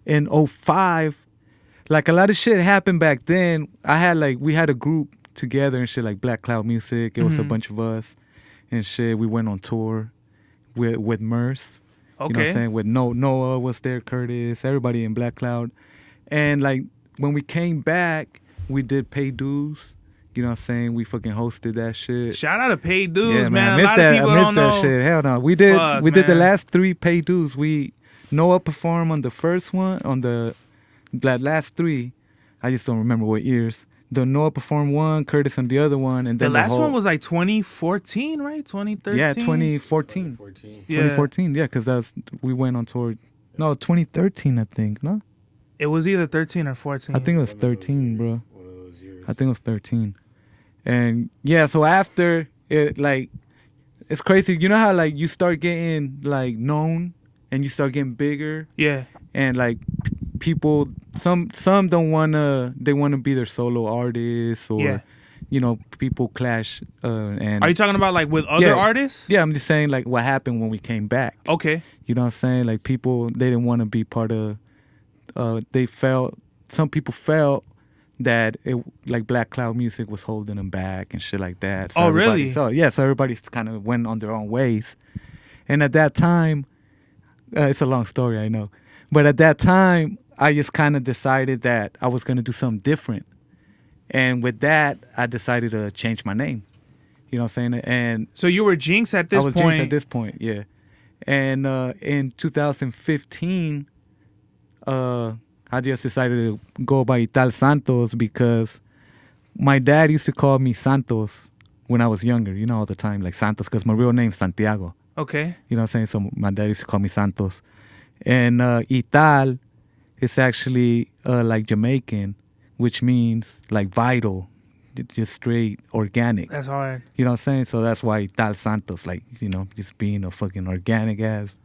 in '05, like a lot of shit happened back then. We had a group together and shit, like Black Cloud Music. It was a bunch of us and shit. We went on tour with Merce.
Okay.
You know what I'm saying? With Noah was there, Curtis, everybody in Black Cloud. And like when we came back, we did Pay Dues. You know what I'm saying? We fucking hosted that shit.
Shout out to Paid Dues,
Yeah,
man.
I
A lot of people
I
don't
missed that
know.
shit. Hell no. We did the
man.
last 3 Pay Dues. Noah performed on the first one, on the last 3. I just don't remember what years. The Noah performed one, Curtis on the other one, and then
The last one was like 2014, right? 2013?
yeah, 2014.
14.
Yeah.
2014, yeah, because we went on tour. No, 2013, I think. No,
It was either 13 or 14.
I think it was 13, bro.
One of those years.
I think it was 13. And yeah, so after it, like, it's crazy. You know how like you start getting like known and you start getting bigger,
Yeah.
and like people, some don't wanna, they wanna be their solo artists, or
Yeah.
people clash. And
Are you talking about like with other
Yeah.
artists?
yeah, I'm just saying like what happened when we came back.
Okay.
You know what I'm saying? Like people, they didn't want to be part of. Some people felt that it, like Black Cloud Music was holding them back and shit like that. So
Oh,
everybody-
really?
So yeah, so everybody kind of went on their own ways. And at that time, it's a long story, I know, but at that time, I just kind of decided that I was gonna do something different. And with that, I decided to change my name. You know what I'm saying? And
So you were Jinx at this
I was
point.
Jinx at this point, yeah. And in 2015, I just decided to go by Ital Santos because my dad used to call me Santos when I was younger, all the time, like Santos, because my real name's Santiago.
Okay.
You know what I'm saying? So my dad used to call me Santos. And Ital is actually like Jamaican, which means like vital, just straight organic.
That's hard.
You know what I'm saying? So that's why Ital Santos, like, just being a fucking organic ass,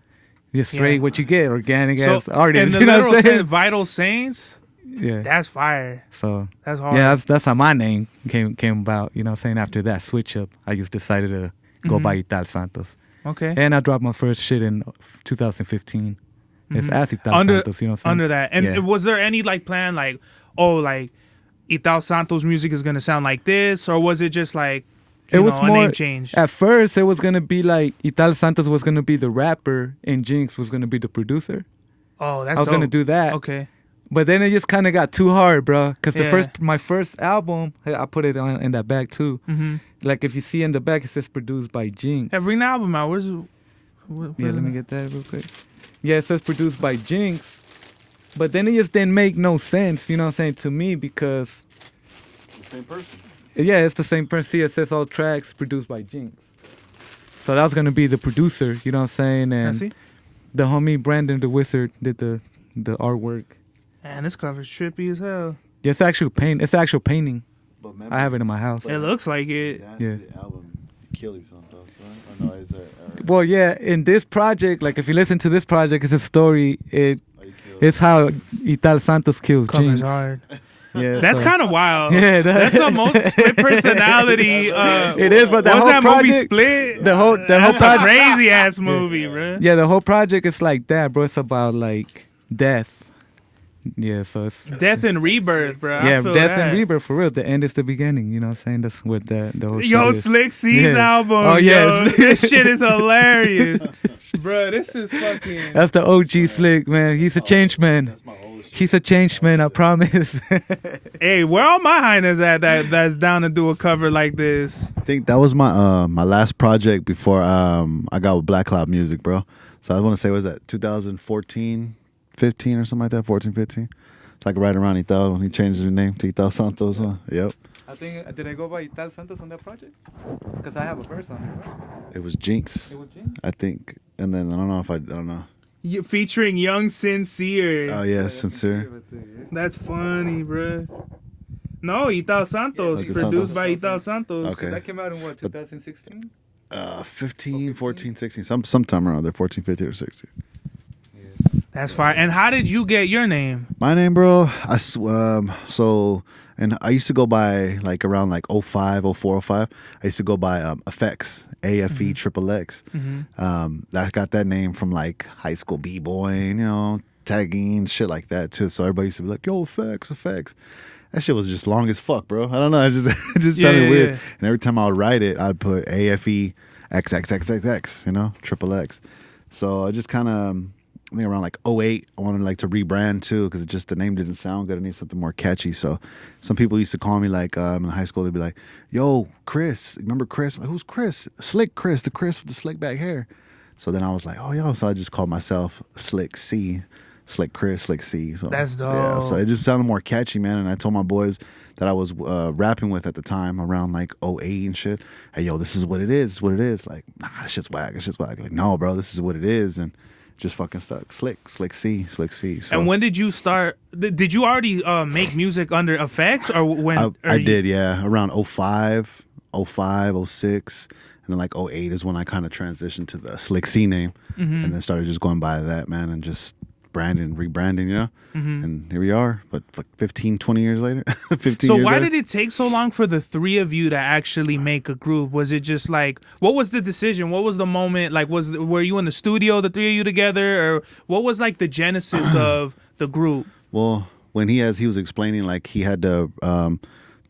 just straight
Yeah.
what you get, organic
So,
ass artist.
and the
You know what
literal
I'm saying?
sense, Vital Saints,
Yeah.
that's fire.
So
That's hard.
yeah, that's how my name came about. You know what I'm saying? After that switch up, I just decided to go by Ital Santos.
Okay.
And I dropped my first shit in 2015. It's as Ital
under
Santos, you know what I'm saying?
under that. And
Yeah.
was there any like plan like, Ital Santos music is gonna sound like this, or was it just like
It was
a
more
name change?
At first, it was gonna be like Ital Santos was gonna be the rapper and Jinx was gonna be the producer.
Oh, that's
I was gonna
dope.
do that.
Okay.
But then it just kind of got too hard, bro. Because
Yeah.
my first album, I put it on in that bag too.
Mm-hmm.
Like if you see in the back, it says produced by Jinx.
Hey, bring the album out. Where's it?
Yeah, let me get that real quick. Yeah, it says produced by Jinx. But then it just didn't make no sense, you know what I'm saying, to me, because
The same person.
yeah, it's the same person. See, it says all tracks produced by Jinx. So that was gonna be the producer, you know what I'm saying?
I
And
see.
the homie Brandon the Wizard did the artwork.
Man, this cover's trippy as hell.
Yeah, it's actual paint. It's actual painting.
But remember,
I have it in my house.
It looks like it.
Dan
Yeah.
did the album Achilles sometimes, right? Or no, is that?
Well, yeah, in this project, like if you listen to this project, it's a story. It's how Ital Santos kills
Cover's
Jinx.
hard.
Yeah,
That's
so-
kind of wild.
Yeah,
That's a split personality.
It is, but
What's
whole
that movie
project,
Split?
the whole
That's a
project,
crazy ass movie, bro.
yeah, the whole project is like that, bro. It's about like death. Yeah, so it's
Death and rebirth, bro. I
yeah,
feel
death
that.
and rebirth for real. The end is the beginning. You know what I'm saying? That's what the whole
Yo,
shit is.
Slick C's
Yeah.
album.
Oh, yeah,
Yo, this shit is hilarious, bro. This is fucking.
That's the OG Slick, man. He's a change man.
That's my old shit.
He's a change man, I promise.
Hey, where all my highness at that's down to do a cover like this?
I think that was my my last project before I got with Black Cloud Music, bro. So I want to say, was that 2014, 15 or something like that? 14, 15? It's like right around Ital when he changed his name to Ital Santos. Huh? Yep.
I think, did I go by Ital Santos on that project? Because I have a verse on it, right?
It was Jinx,
It was James?
I think. And then I don't know if I don't know.
You featuring Young Sincere.
Oh, yeah, Sincere.
That's funny, bruh. No, Ital Santos,
Ital
produced
Santos.
by Ital Santos.
Okay.
That came out in what, 2016?
15, 14, 16. Sometime around there, 14, 15, or 16.
That's fire. And how did you get your name?
My name, bro, and I used to go by like around like 05, 04, 05. I used to go by Effects, AFE triple X. I got that name from like high school b-boying, you know, tagging, shit like that too. So everybody used to be like, yo, Effects. That shit was just long as fuck, bro. I don't know. It just sounded weird.
Yeah.
And every time I would write it, I'd put AFE XXXXX, you know, triple X. So I just kind of, I think around like 08, I wanted like to rebrand too because the name didn't sound good. I need something more catchy. So some people used to call me like in high school. They'd be like, "Yo, Chris, remember Chris? I'm like, who's Chris? Slick Chris, the Chris with the slick back hair." So then I was like, "Oh, yo!" So I just called myself Slick C, Slick Chris, Slick C. So
That's dope.
Yeah, so it just sounded more catchy, man. And I told my boys that I was rapping with at the time around like 08 and shit. Hey, yo, this is what it is. This is what it is. Like, nah, this shit's whack. This shit's whack. Like, no, bro, this is what it is. And just fucking stuck. Slick C. So,
And when did you start? Did you already make music under Effects, or when?
I did, yeah, around 05, 06, and then like 08 is when I kind of transitioned to the Slick C name, and then started just going by that, man, and just rebranding, you know. And here we are, but like 15, 20 years later. 15
So
years
why
later.
did it take so long for the three of you to actually make a group? Was it just like, what was the decision? What was the moment? Like, were you in the studio, the three of you together, or what was like the genesis of the group?
Well, when he was explaining like he had to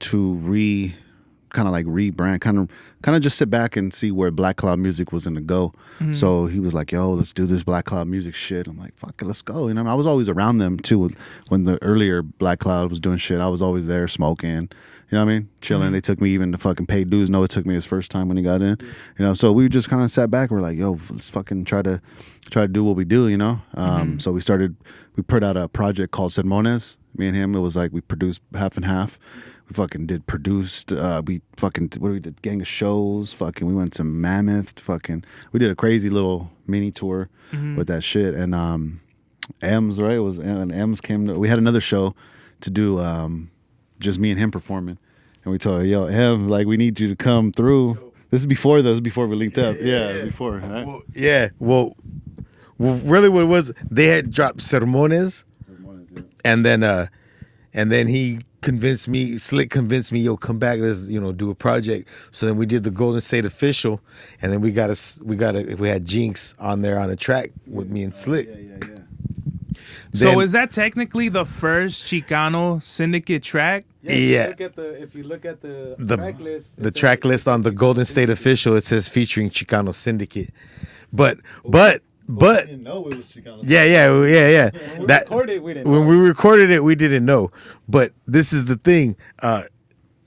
rebrand, kind of just sit back and see where Black Cloud Music was gonna go. So he was like, "Yo, let's do this Black Cloud Music shit." I'm like, "Fuck it, let's go." You know, I was always around them too when the earlier Black Cloud was doing shit. I was always there smoking, you know what I mean, chilling. They took me even to fucking pay dues. Noah took me his first time when he got in, you know. So we just kind of sat back. We're like, "Yo, let's fucking try to do what we do," you know. So we put out a project called Sermones. Me and him, it was like we produced half and half. We fucking did we did gang of shows, we went to Mammoth, we did a crazy little mini tour with that shit. And M's, right? And M's we had another show to do just me and him performing. And we told her, "Yo, M, like we need you to come through." This is before we linked up. Yeah, before, right?
Well, yeah. Well, really, what it was, they had dropped Sermones, and then Slick convinced me, "Yo, come back, let's do a project." So then we did the Golden State Official, and then we had Jinx on there on a track with me and Slick.
Yeah.
So is that technically the first Xikano Syndicate track?
Yeah.
If you look at the track list,
The track list on the Golden State Official, it says featuring Xikano Syndicate, but.
didn't know it was Xikano.
Yeah.
When we recorded it, we didn't know.
When we recorded it, we didn't know. But this is the thing.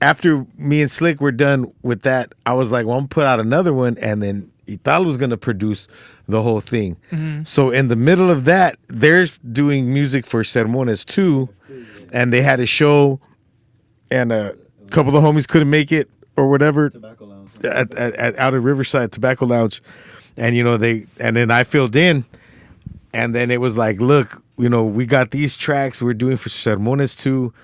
After me and Slick were done with that, I was like, well, I'm gonna put out another one, and then Ital was gonna produce the whole thing. So in the middle of that, they're doing music for Sermones too, and they had a show, and a couple of homies couldn't make it or whatever.
Tobacco Lounge.
Out at Riverside Tobacco Lounge. And then I filled in, and then it was like, look, we got these tracks we're doing for Sermones too.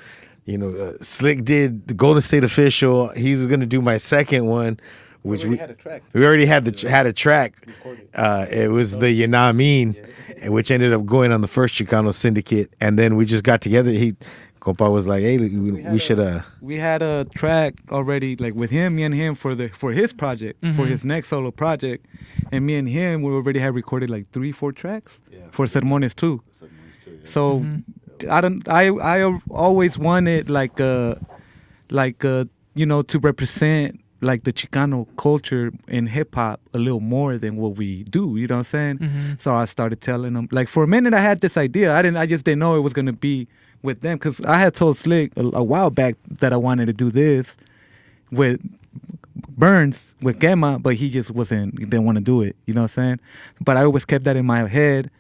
Slick did the Golden State Official. He's gonna do my second one, which we already had a track. It was the You Know What I Mean, which ended up going on the first Xikano Syndicate. And then we just got together. Compa was like, "Hey, we should."
We had a track already, like with me and him for his project, for his next solo project, and me and him, we already had recorded like 3-4 tracks for Sermones too. So I always wanted to represent like the Chicano culture in hip hop a little more than what we do. You know what I'm saying? So I started telling them. Like for a minute, I had this idea. I just didn't know it was gonna be with them because I had told Slick a while back that I wanted to do this with Burns with Gemma, but he just didn't want to do it. You know what I'm saying? But I always kept that in my head.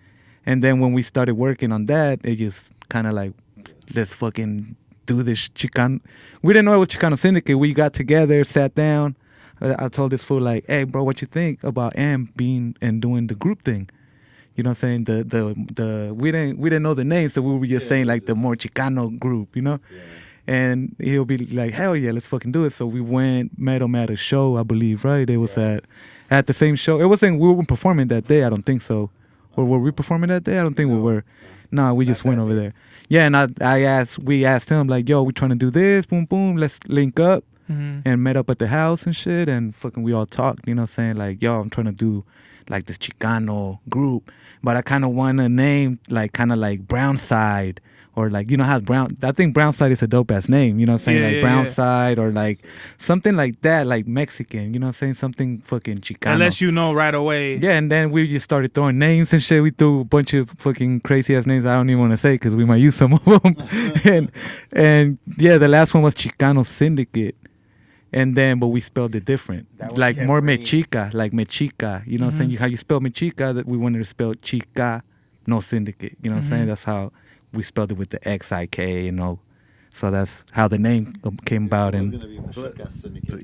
And then when we started working on that, it just kind of like, let's fucking do this Chicano. We didn't know it was Xikano Syndicate. We got together, sat down. I told this fool like, hey, bro, what you think about M being and doing the group thing? You know what I'm saying? The we didn't know the name, so we were just saying like the more Chicano group, you know? Yeah. And he'll be like, hell yeah, let's fucking do it. So we met him at a show, I believe, right? It was at the same show. It wasn't, we weren't performing that day, I don't think so. Or were we performing that day? I don't think we were. No, we just went over there. Yeah, and we asked him like, yo, we trying to do this, boom, boom, let's link up. And met up at the house and shit, and fucking we all talked, you know what I'm saying? Like, yo, I'm trying to do like this Chicano group, but I kind of want a name like kind of like Brownside, or like, you know how I think Brownside is a dope ass name, you know what I'm saying? Like Brownside or like something like that, like Mexican, you know what I'm saying? Something fucking Chicano.
Unless you know right away.
Yeah, and then we just started throwing names and shit. We threw a bunch of fucking crazy ass names I don't even want to say because we might use some of them. and yeah, the last one was Xikano Syndicate. And then, but we spelled it different, like more mechica, like mechica. You know what I'm saying? How you spell mechica, that we wanted to spell Chica, no Syndicate. You know what I'm saying? That's how we spelled it with the XIK, you know. So that's how the name came about. And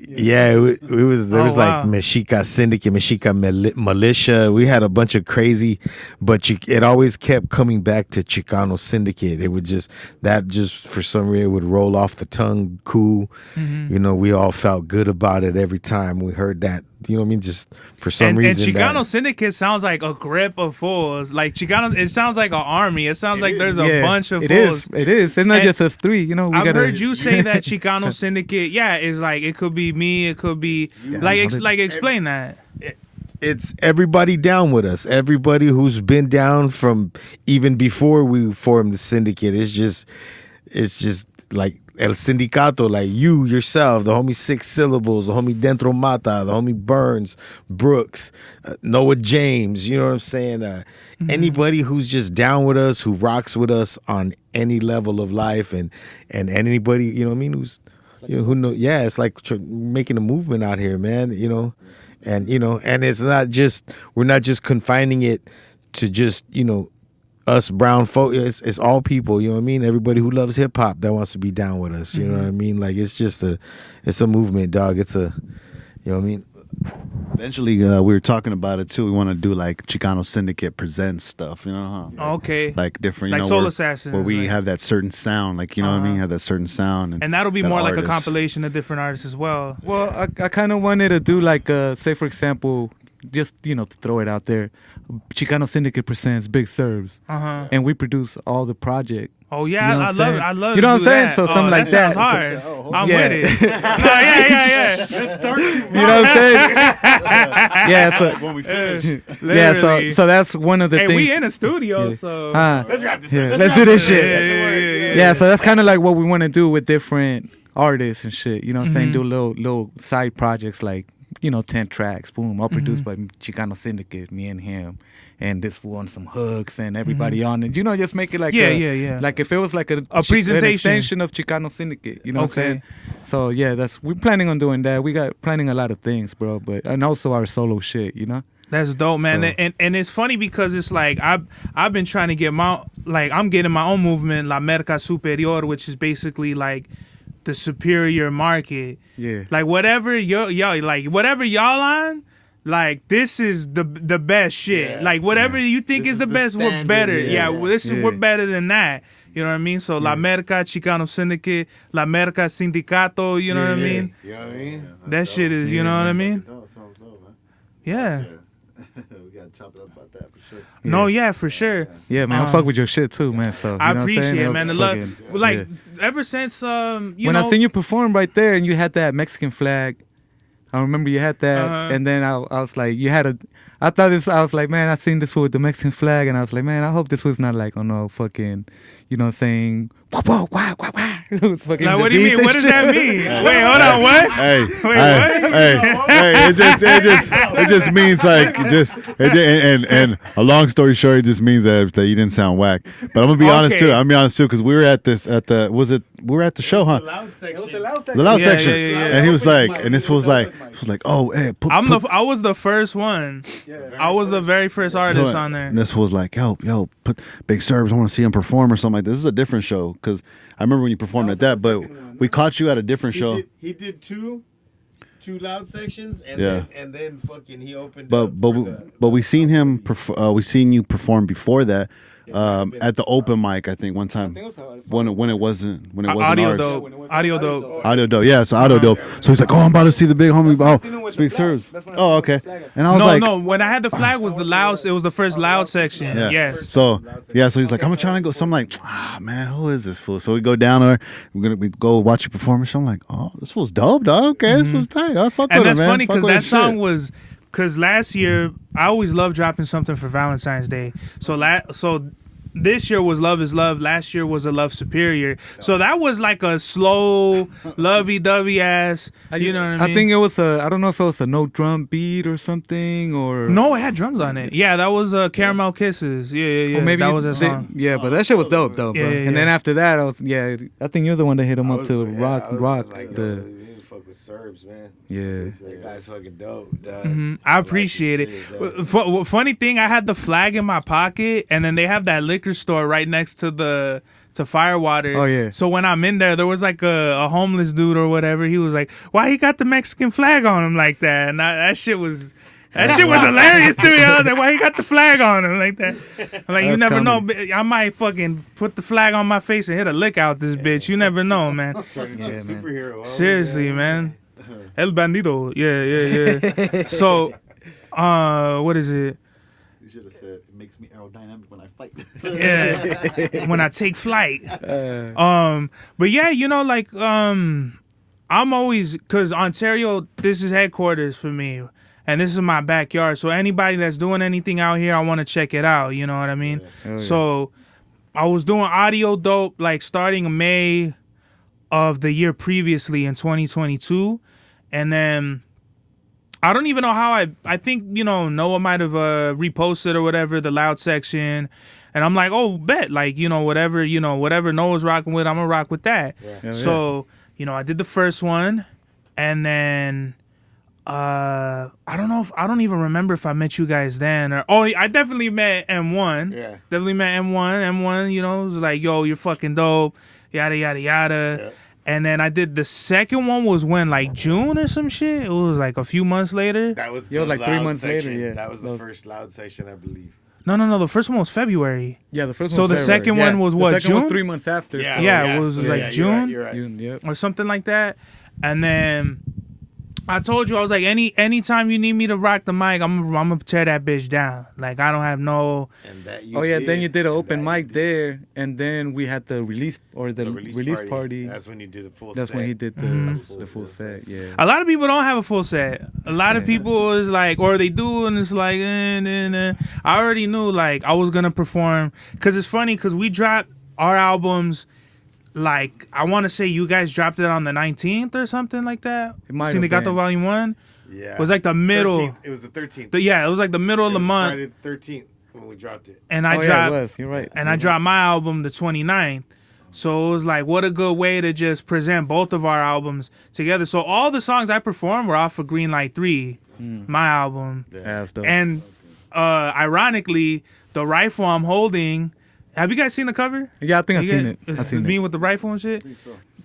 yeah, it was. There was like Mexica Syndicate, Mexica Militia. We had a bunch of crazy, but it always kept coming back to Xikano Syndicate. It would just for some reason would roll off the tongue, cool. You know, we all felt good about it every time we heard that. You know what I mean? Just for some reason.
And Xikano Syndicate sounds like a grip of fools. Like Chicano, it sounds like an army. It sounds like there's a bunch of fools.
It is. It's not just us three. You know,
I've heard you say that Xikano Syndicate. Yeah, is like it could be me. It could be explain that.
It's everybody down with us. Everybody who's been down from even before we formed the syndicate. It's just like El Sindicato, like you yourself, the homie 6 Syllables, the homie Dentro Mata, the homie Burns, Brooks, Noah James, you know what I'm saying? Anybody who's just down with us, who rocks with us on any level of life, and anybody, you know what I mean, who's, you know, who know, yeah, it's like making a movement out here, man, you know, and it's not just, we're not just confining it to just, you know, us brown folk. It's all people, you know what I mean? Everybody who loves hip hop that wants to be down with us, you know what I mean? Like it's a movement, dog. It's a, you know what I mean?
Eventually, we were talking about it too. We want to do like Xikano Syndicate presents stuff, you know? Huh?
Okay.
Like different,
like Soul Assassins,
where we have that certain sound, like, you know what I mean? Have that certain sound,
and that'll be more like a compilation of different artists as well.
Well, I kind of wanted to do like, say for example, just, you know, to throw it out there, Xikano Syndicate presents Big Serves, and we produce all the project.
Oh yeah, you know I love.
You know what I'm saying? So something like that.
Sounds hard. I'm with it. Yeah.
Let's start.
You know what I'm saying? Yeah. So when we finish. Yeah. So that's one of the things.
We in a studio, so
let's wrap this up.
Let's do this shit. Yeah. So that's kind of like what we want to do with different artists and shit. You know what I'm saying? Do little side projects like, you know, 10 tracks, boom, all produced by Xikano Syndicate, me and him, and this one, some hooks and everybody on it. You know, just make it like like if it was like a
presentation,
an extension of Xikano Syndicate. You know what I'm saying? So yeah, we're planning on doing that. We got planning a lot of things, bro, and also our solo shit. You know.
That's dope, man. So, and it's funny because it's like I've been trying to get I'm getting my own movement, La Merca Superior, which is basically like the superior market. Yeah. Like whatever y'all on, like this is the best shit. Yeah. Like whatever you think is the best, standard, we're better. Yeah, we're better than that. You know what I mean? So La Merca, Xikano Syndicate, La Merca Sindicato, you know what I mean?
You know what I mean?
That shit is, you know what I mean?
Sounds dope, man.
Yeah.
We gotta chop it up about that for sure.
No, yeah, for sure.
Yeah, man, I fuck with your shit too, man. So
I appreciate it, man. The love, like ever since when
I seen you perform right there and you had that Mexican flag, I remember you had that, and then I was like, I was like, man, I seen this with the Mexican flag, and I was like, man, I hope this was not like, oh no, fucking, you know what I'm saying, It was fucking
Like,
the
what do you
beat
mean?
and
What does
shit.
that mean? Wait, hold on. What?
Hey,
Wait,
hey,
what?
hey, it just means like and a long story short, it just means that you didn't sound whack. But I'm gonna be honest
Okay.
too, because we were at we were at the show, huh?
Loud section.
The loud
Yeah,
section,
yeah, yeah, yeah.
and he was like, and this was like, oh, hey,
I was the first one. I was the very first artist on there.
And this was like, yo, put Big Serbs. I want to see him perform or something like this. This is a different show because I remember when you performed at that, but we caught you at a different show.
He did two loud sections, and
Yeah.
then fucking he opened.
But we seen him. We seen you perform before that at the open mic. I think one time when it wasn't
Audio
ours.
dope. Audio dope.
Audio dope, yeah, so audio dope. So he's like, "Oh, I'm about to see the big homie." Oh, Big Serbs. Oh, okay. And I was like,
No. When I had the flag, was the loud. It was the first loud section.
Yeah.
Yes.
So he's like, I'm trying to go. So I'm like, man, who is this fool? So we go down there. We go watch your performance. I'm like, oh, this fool's dope, dog. Okay, this fool's tight. I fuck
And
with him,
that's
man.
funny
Fuck
because
with
that
his
song
shit.
was because last year I always love dropping something for Valentine's Day. So this year was Love Is Love. Last year was A Love Superior. So that was like a slow, lovey-dovey ass. You know what I mean?
I think it was I don't know if it was a no drum beat or something or.
No, it had drums on it. Yeah, that was Caramel Kisses. Yeah.
Or maybe
that was a
they-
song.
Yeah, but that shit was dope, though, bro.
Yeah, yeah,
And then
yeah.
after that, I think you're the one that hit him up to rock the.
fuck with Serbs, man.
Yeah.
That guy's fucking dope, dog.
I appreciate it. Funny thing, I had the flag in my pocket, and then they have that liquor store right next to Firewater.
Oh, yeah.
So when I'm in there was like a homeless dude or whatever. He was like, "Why he got the Mexican flag on him like that?" And that shit was hilarious to me. I was like, "Why he got the flag on him like that?" I'm like, you
That's
never know.
comedy.
I might fucking put the flag on my face and hit a lick out this bitch. You never know, man.
Superhero.
Seriously, man. El Bandido. Yeah. So, what is it?
You should have said it makes me aerodynamic when I fight.
Yeah. When I take flight. But yeah, I'm always, because Ontario, this is headquarters for me. And this is my backyard. So anybody that's doing anything out here, I want to check it out. You know what I mean?
Yeah.
So I was doing audio dope like starting May of the year previously in 2022. And then I don't even know how I think, Noah might have reposted or whatever, the loud section. And I'm like, oh, bet. Like, whatever Noah's rocking with, I'm going to rock with that.
Yeah.
So, I did the first one. And then I don't even remember if I met you guys then. I definitely met M.One.
Yeah.
Definitely met M.One. M.One, was like, yo, you're fucking dope. Yada, yada, yada.
Yeah.
And then I did the second one was when, like, June or some shit? It was like a few months later.
That was
Yo,
the
like 3
loud
months later,
section.
yeah.
That was the
Those-
first loud section, I believe.
No. The first one was February.
Yeah, the first
So
one was
the
February.
second
Yeah.
one was
The
what,
second was
June?
3 months after.
Yeah,
so-
Yeah, it was like June?
You're right.
June, yep.
Or something like that. And then I told you, I was like, anytime you need me to rock the mic, I'm gonna tear that bitch down. Like, I don't have no.
And that
Oh yeah, then you did an open mic there, and then we had the release party.
That's when you did a full
That's
set.
when he did the full set. Yeah.
A lot of people don't have a full set. A lot of people is like, or they do, and it's like, I already knew, like, I was gonna perform. Cause it's funny, cause we dropped our albums. Like, I want to say you guys dropped it on the 19th or something like that.
It might have
Sindicato
been.
Volume 1.
Yeah.
It was like the middle.
13th. It was the 13th.
It was like the middle of the month.
Friday the 13th when we dropped it.
And I
Oh,
dropped,
yeah, it was. You're right.
and I dropped my album the 29th. So it was like, what a good way to just present both of our albums together. So all the songs I performed were off of Green Light 3, my album.
That's dope.
And ironically, the rifle I'm holding, have you guys seen the cover?
Yeah, I think I've seen it.
It's
I've seen
me
it.
with the rifle and shit.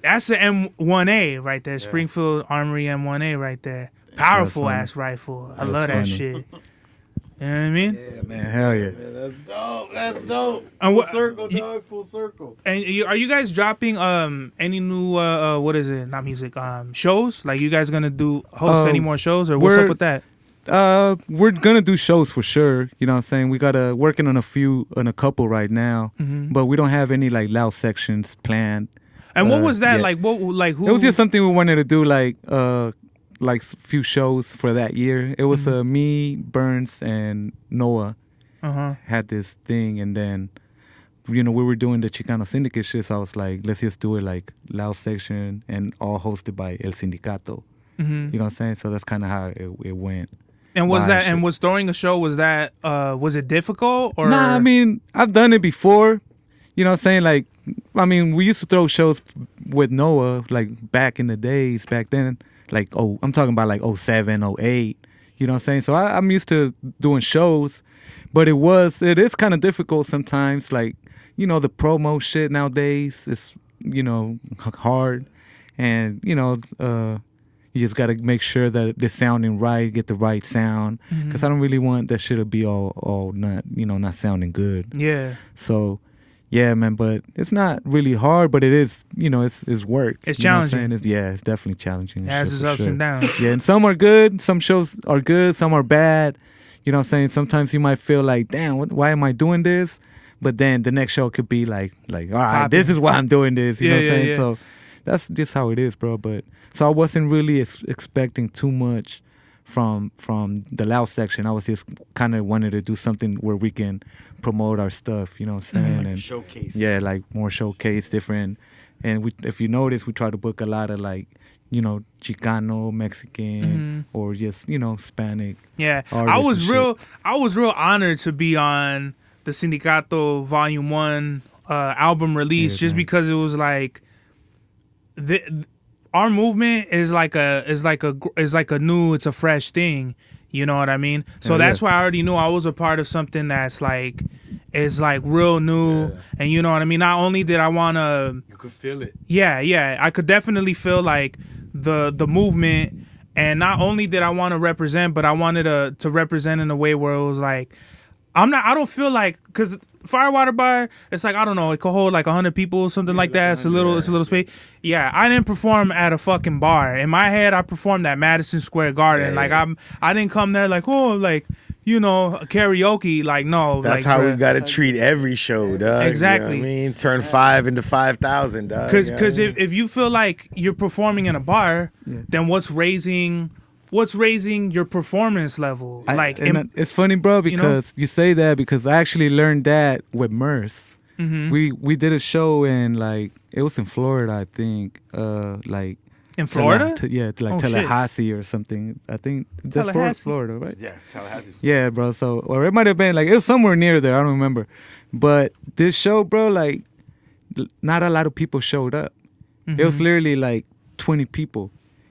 That's the M1A right there, Springfield Armory M1A right there. Powerful
funny.
ass rifle. I
That's
love that
funny.
shit. You know what I mean?
Yeah, man, hell yeah.
That's dope. That's dope.
And
Full circle, dog. Full circle.
And are you guys dropping any new what is it? Not music. Shows? Like, you guys gonna host any more shows, or what's up
we're-
with that?
We're gonna do shows for sure. You know what I'm saying? We gotta working on a couple right now, but we don't have any like loud sections planned.
And what was that
yeah.
like? Who?
It was just something we wanted to do, like few shows for that year. It was me, Burns, and Noah
Uh-huh.
had this thing, and then we were doing the Xikano Syndicate shit, so I was like, let's just do it like loud section and all hosted by El Sindicato. You know what I'm saying? So that's kind of how it went.
And was throwing a show, was it difficult or?
Nah, I mean, I've done it before. You know what I'm saying? Like, I mean, we used to throw shows with Noah, like back in the days, back then. Like, I'm talking about like 07, 08. You know what I'm saying? So I'm used to doing shows, but it is kind of difficult sometimes. Like, the promo shit nowadays is, hard. And, you just got to make sure that it's sounding right, get the right sound. Because I don't really want that shit to be all not sounding good.
Yeah.
So, yeah, man, but it's not really hard, but it is, it's work.
It's challenging.
It's definitely challenging.
It has its ups and downs.
Yeah, and some are good. Some shows are good. Some are bad. You know what I'm saying? Sometimes you might feel like, damn, why am I doing this? But then the next show could be like, all right, this is why I'm doing this. You know what I'm saying? Yeah. So that's just how it is, bro. But so I wasn't really expecting too much from the loud section. I was just kind of wanted to do something where we can promote our stuff, you know what I'm saying?
Like showcase.
Yeah, like more showcase, different. And if you notice, we try to book a lot of like, Chicano, Mexican, or just, Hispanic.
Yeah. I was real honored to be on the Sindicato Volume 1 album release, just because it was like our movement is like a new, it's a fresh thing. You know what I mean? So that's why I already knew I was a part of something that's like, is like real new. Yeah. And you know what I mean? Not only did I want to...
You could feel it.
Yeah. I could definitely feel like the movement. And not only did I want to represent, but I wanted to represent in a way where it was like, I don't feel like, because Firewater Bar, it's like, I don't know, it could hold like 100 people, something like that. It's a little space. Yeah, I didn't perform at a fucking bar. In my head, I performed at Madison Square Garden. I didn't come there like, karaoke. Like, no.
That's how we gotta treat every show, dog.
Exactly.
You know what I mean? Turn 5 into 5,000, dog.
Because if you feel like you're performing in a bar, then what's raising your performance level?
It's funny, bro, because you say that, because I actually learned that with Merce. We did a show in it was in Florida, I think.
In Florida?
Tallahassee or something. I think that's Florida, right?
Yeah, Tallahassee.
Yeah, bro. So, or it might have been it was somewhere near there. I don't remember. But this show, bro, not a lot of people showed up. It was literally 20 people.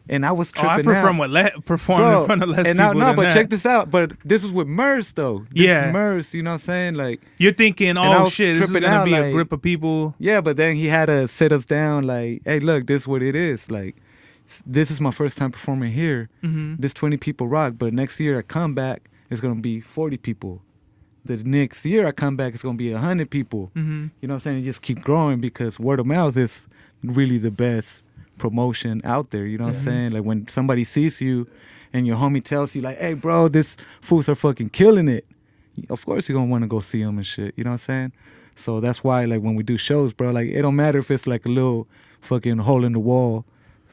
And I was tripping out.
I perform in front of less people.
But check this out. But this was with Merce, though. This is Merce, you know what I'm saying?
You're thinking, shit, this is going to be a grip of people.
Yeah, but then he had to sit us down hey, look, this is what it is. This is my first time performing here. This 20 people rock. But next year I come back, it's going to be 40 people. The next year I come back, it's going to be 100 people. You know what I'm saying? You just keep growing, because word of mouth is really the best promotion out there, you know what I'm saying? When somebody sees you and your homie tells you hey bro, this fools are fucking killing it, of course you're gonna want to go see them and shit, you know what I'm saying? So that's why when we do shows, bro, it don't matter if it's a little fucking hole in the wall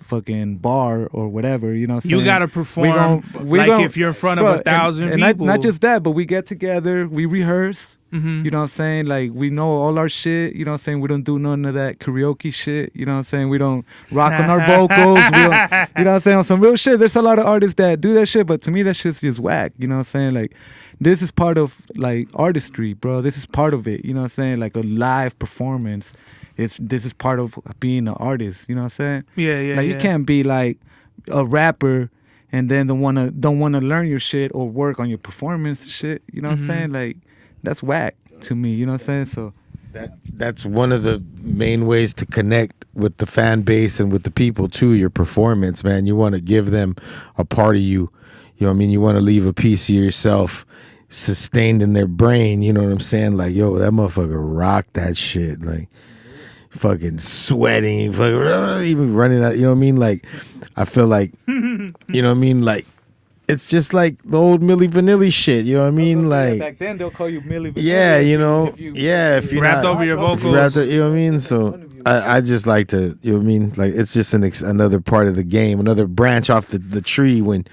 fucking bar or whatever, you know what I'm saying?
You gotta perform if you're in front of 1,000 people.
Not just that, but we get together, we rehearse. You know what I'm saying? We know all our shit. You know what I'm saying? We don't do none of that karaoke shit. You know what I'm saying? We don't rock on our vocals. You know what I'm saying? On some real shit. There's a lot of artists that do that shit, but to me, that shit's just whack. You know what I'm saying? This is part of artistry, bro. This is part of it. You know what I'm saying? A live performance. This is part of being an artist. You know what I'm saying?
Yeah.
You can't be a rapper and then don't wanna learn your shit or work on your performance and shit. You know what I'm saying? That's whack to me, you know what I'm saying? So
that's one of the main ways to connect with the fan base and with the people too, your performance, man. You want to give them a part of you. You know what I mean? You want to leave a piece of yourself sustained in their brain, you know what I'm saying? Yo, that motherfucker rocked that shit. Fucking sweating, fucking even running out, you know what I mean? I feel you know what I mean? It's just the old Milli Vanilli shit, you know what I mean?
Back then they'll call you Milli Vanilli.
Yeah, if you
rapped over your vocals.
You know what I mean? So I just like to, you know what I mean? It's just another part of the game, another branch off the tree when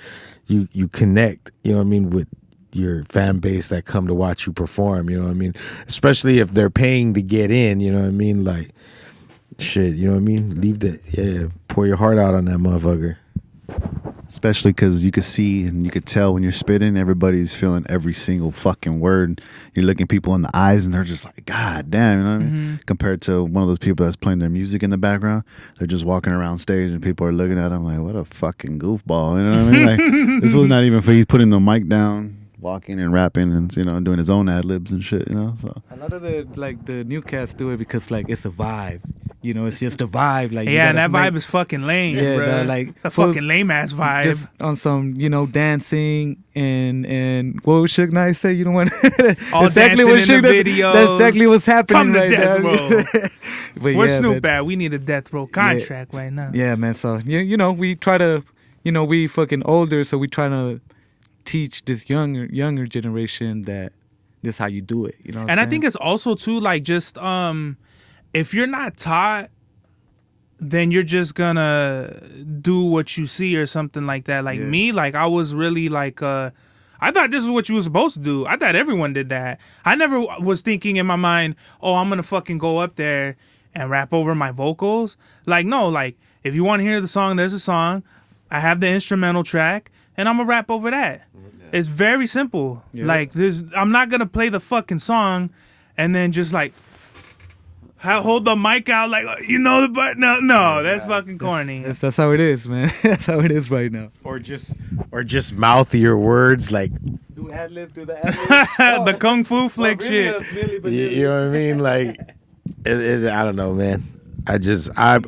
you connect, you know what I mean, with your fan base that come to watch you perform. You know what I mean? Especially if they're paying to get in. You know what I mean? Like, shit. You know what I mean? Pour your heart out on that motherfucker.
Especially because you could see and you could tell when you're spitting, everybody's feeling every single fucking word. You're looking people in the eyes and they're just like, God damn, you know what I mean? Compared to one of those people that's playing their music in the background, they're just walking around stage and people are looking at them like, what a fucking goofball, you know what I mean? Like, this was not even for, he's putting the mic down, walking and rapping and, you know, doing his own ad libs and shit, you know? So
A lot of the new cats do it because like it's a vibe. You know, it's just a vibe. Like,
Yeah, and that vibe is fucking lame,
Yeah,
bro.
like,
it's a fucking lame ass vibe.
just on some, you know, dancing and what would Suge Knight say? You don't want
All dancing in the videos.
That's exactly what's happening
Come to
right
death
now.
row.
But
Where's
yeah,
Snoop
man.
at? We need a death row contract right now.
Yeah, man. So you know, we try to, you know, we fucking older, so we try to teach this younger generation that this is how you do it. You know, what
And
I'm
I think it's also too like just if you're not taught, then you're just gonna do what you see or something like that. Like me, like I was really like I thought this is what you were supposed to do. I thought everyone did that. I never was thinking in my mind, oh, I'm gonna fucking go up there and rap over my vocals. Like, no, like if you want to hear the song, there's a song. I have the instrumental track and I'm gonna rap over that. It's very simple. Like I'm not gonna play the fucking song and then just like hold the mic out like, you know, the button. No, that's fucking corny.
That's how it is, man. That's how it is right now.
Or just mouth your words like,
Do ad lib, do the ad lib.
The kung fu flick shit.
you know what I mean? Like, I don't know, man.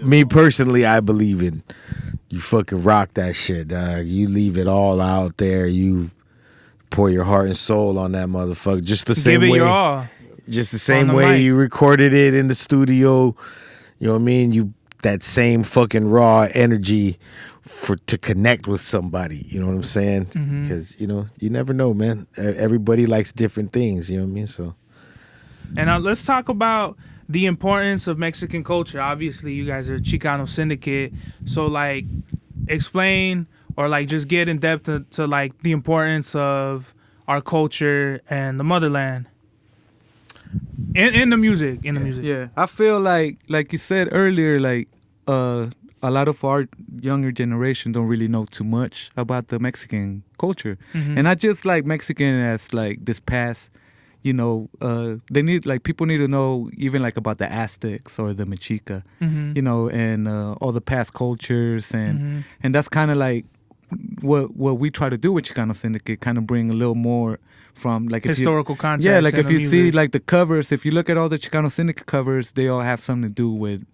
Me personally, I believe in you fucking rock that shit, dog. You leave it all out there. You pour your heart and soul on that motherfucker. Just the same
Give it
way.
your all.
Just the same
the
way
mic.
you recorded it in the studio. You know what I mean? You that same fucking raw energy to connect with somebody. You know what I'm saying? Because, you know, you never know, man. Everybody likes different things. You know what I mean? So.
And let's talk about the importance of Mexican culture. Obviously, you guys are Chicano Syndicate. So, like, explain or, like, just get in depth to like, the importance of our culture and the motherland. In the music.
Yeah, I feel like you said earlier, like a lot of our younger generation don't really know too much about the Mexican culture, and not just like Mexican as like this past, you know, they need like people need to know even like about the Aztecs or the Mexica, you know, and all the past cultures, and that's kind of like what we try to do with Chicano Syndicate, kind of bring a little more from like
historical context.
Yeah, like
in
if
the
you
music.
see like the covers, if you look at all the Chicano Syndicate covers, they all have something to do with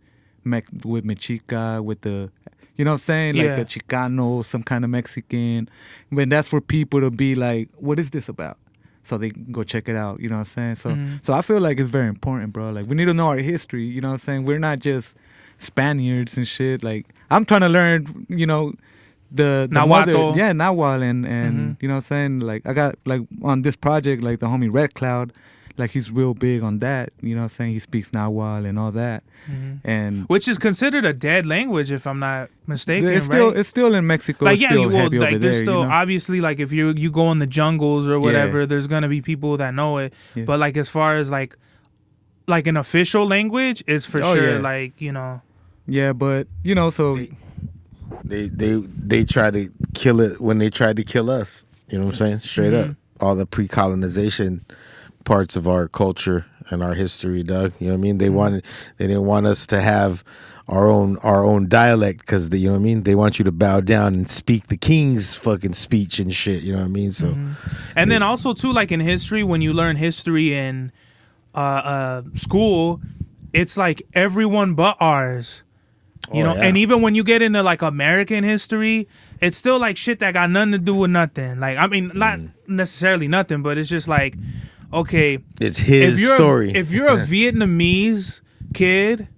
Mexica, with the, you know what I'm saying, like a Chicano, some kind of Mexican. But that's for people to be like, what is this about? So they can go check it out, you know what I'm saying? So I feel like it's very important, bro. Like we need to know our history, you know what I'm saying? We're not just Spaniards and shit. Like I'm trying to learn, you know, the
Nahuatl.
Nahuatl and you know what I'm saying? Like I got like on this project, like the homie Red Cloud, like he's real big on that, you know what I'm saying? He speaks Nahuatl and all that. And
which is considered a dead language, if I'm not mistaken.
it's still in Mexico.
Like,
it's
yeah,
still
you will.
heavy
Like,
over
there's
there,
still
you know?
obviously, like, if you go in the jungles or whatever, there's gonna be people that know it.
Yeah.
But like, as far as like an official language, it's for sure.
Yeah.
Like, you know,
Yeah, but you know, so
They try to kill it when they tried to kill us. You know what I'm saying? Straight up. All the pre-colonization parts of our culture and our history, Doug. You know what I mean? They didn't want us to have our own dialect because you know what I mean? They want you to bow down and speak the king's fucking speech and shit. You know what I mean? So
and then also too, like in history, when you learn history in school, it's like everyone but ours. You know, and even when you get into like American history, it's still like shit that got nothing to do with nothing. Like, I mean, not necessarily nothing, but it's just like, okay,
it's his story.
If you're a Vietnamese kid,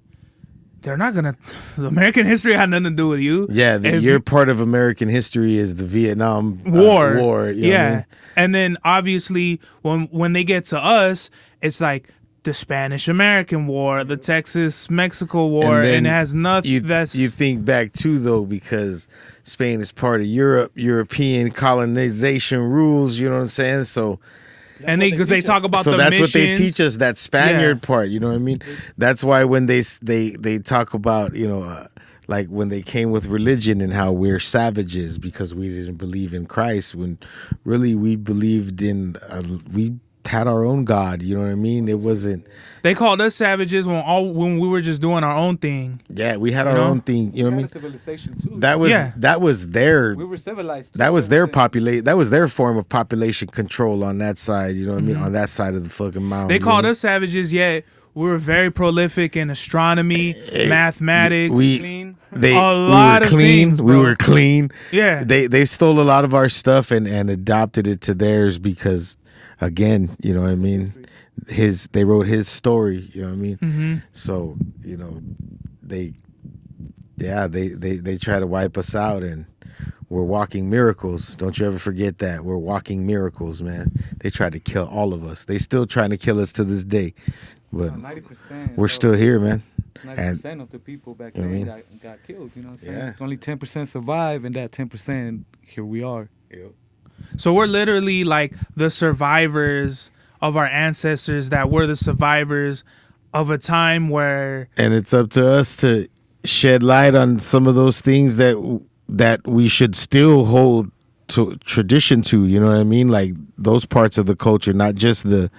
they're not gonna. American history had nothing to do with you.
Yeah, your part of American history is the Vietnam
War.
You know what I mean?
And then obviously when they get to us, it's like the Spanish-American War, the Texas-Mexico War,
then
and it has nothing.
You think back too, though, because Spain is part of Europe, European colonization rules. You know what I'm saying? So,
and because they talk about
so
the
that's
missions.
what they teach us. That Spaniard part. You know what I mean? That's why when they talk about like when they came with religion and how we're savages because we didn't believe in Christ, when really we believed in we had our own God. You know what I mean? It wasn't.
They called us savages when we were just doing our own thing.
Yeah, we had our own thing. You know what I mean?
Civilization too.
That was their.
We were civilized. Too,
that was their That was their form of population control on that side. You know what I mean? On that side of the fucking mountain.
They called us savages, yet we were very prolific in astronomy, mathematics.
We were clean.
Yeah.
They stole a lot of our stuff and adopted it to theirs because, again, you know what I mean? They wrote his story, you know what I mean?
Mm-hmm.
So, they try to wipe us out, and we're walking miracles. Don't you ever forget that. We're walking miracles, man. They tried to kill all of us. They still trying to kill us to this day. But
90%.
we're still here, man.
90% of the people back then got killed, you know what I'm saying? Only 10% survive, and that 10%, here we are.
Yep.
So we're literally like the survivors of our ancestors that were the survivors of a time where...
And it's up to us to shed light on some of those things that we should still hold to tradition to, you know what I mean? Like those parts of the culture, not just the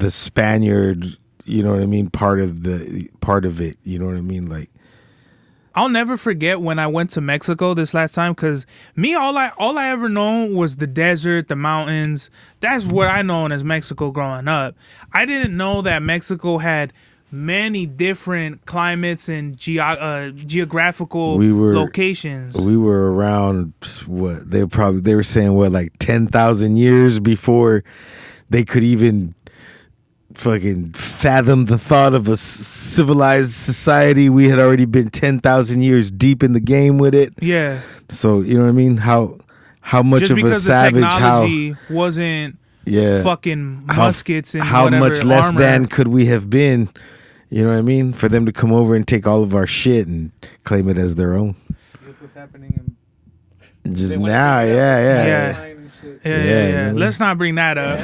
Spaniard, you know what I mean, part of it, you know what I mean? Like
I'll never forget when I went to Mexico this last time, because all I ever known was the desert, the mountains. That's what I known as Mexico growing up. I didn't know that Mexico had many different climates and geographical locations.
We were around what they were saying like 10,000 years before they could even fucking fathom the thought of a civilized society. We had already been 10,000 years deep in the game with it.
Yeah.
So you know what I mean? How much
just
of a savage?
The technology wasn't fucking muskets and
how much less
armor.
than could we have been? You know what I mean? For them to come over and take all of our shit and claim it as their own.
This was happening
just now, yeah.
Let's not bring that up.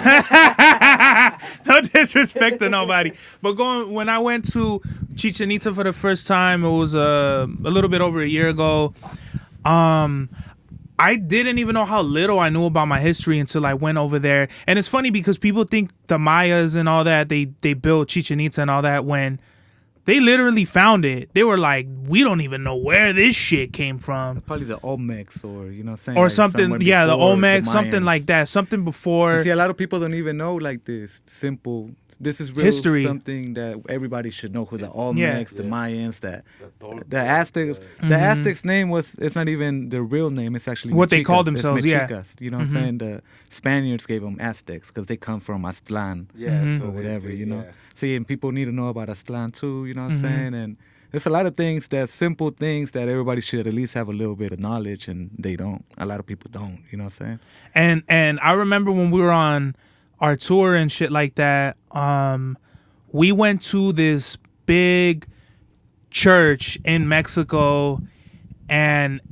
No disrespect to nobody. But when I went to Chichen Itza for the first time, it was a little bit over a year ago. I didn't even know how little I knew about my history until I went over there. And it's funny because people think the Mayas and all that, they built Chichen Itza and all that when they literally found it. They were like, we don't even know where this shit came from.
Probably the Olmecs or, you know what I'm saying?
Or
like
something, the Olmecs, something like that. Something before.
You see, a lot of people don't even know like this simple... This is real
history.
Something that everybody should know. Who the Olmecs, the Mayans, the Aztecs. The Aztecs' name it's not even their real name. It's actually
what
Mexicas.
They call themselves.
Mexicas, you know what I'm saying? The Spaniards gave them Aztecs because they come from Aztlan or whatever, you know. See, and people need to know about Aztlan too, you know what I'm saying? And there's a lot of things simple things that everybody should at least have a little bit of knowledge, and they don't. A lot of people don't, you know what I'm
saying? And I remember when we were on our tour and shit like that, we went to this big church in Mexico, and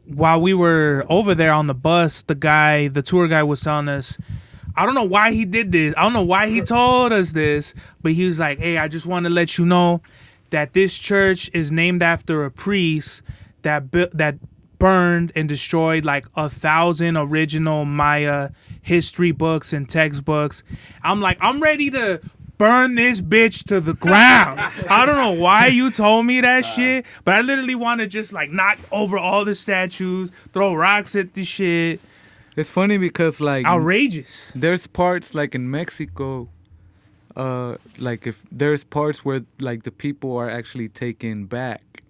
while we were over there on the bus, the tour guy was telling us, I don't know why he did this, I don't know why he told us this, but he was like, hey, I just want to let you know that this church is named after a priest that burned and destroyed like 1,000 original Maya history books and textbooks. I'm like, I'm ready to burn this bitch to the ground. I don't know why you told me that shit, but I literally want to just like knock over all the statues, throw rocks at the shit.
It's funny because like
outrageous.
There's parts like in Mexico, like if there's parts where like the people are actually taken back,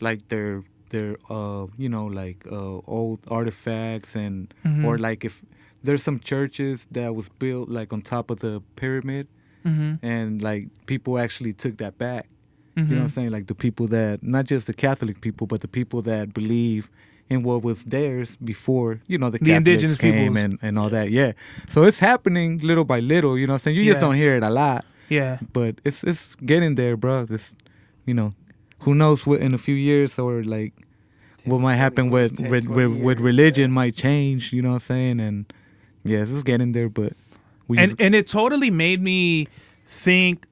like their you know, like old artifacts and or like if there's some churches that was built like on top of the pyramid and like people actually took that back You know what I'm saying? Like the people that, not just the Catholic people, but the people that believe in what was theirs before, the Catholics
indigenous
came
peoples.
and all that. Yeah. So it's happening little by little, you know what I'm saying? You just don't hear it a lot.
Yeah.
But it's getting there, bro. It's, who knows what in a few years or like what might happen with religion might change, you know what I'm saying? And yes, it's getting there, but
and it totally made me think,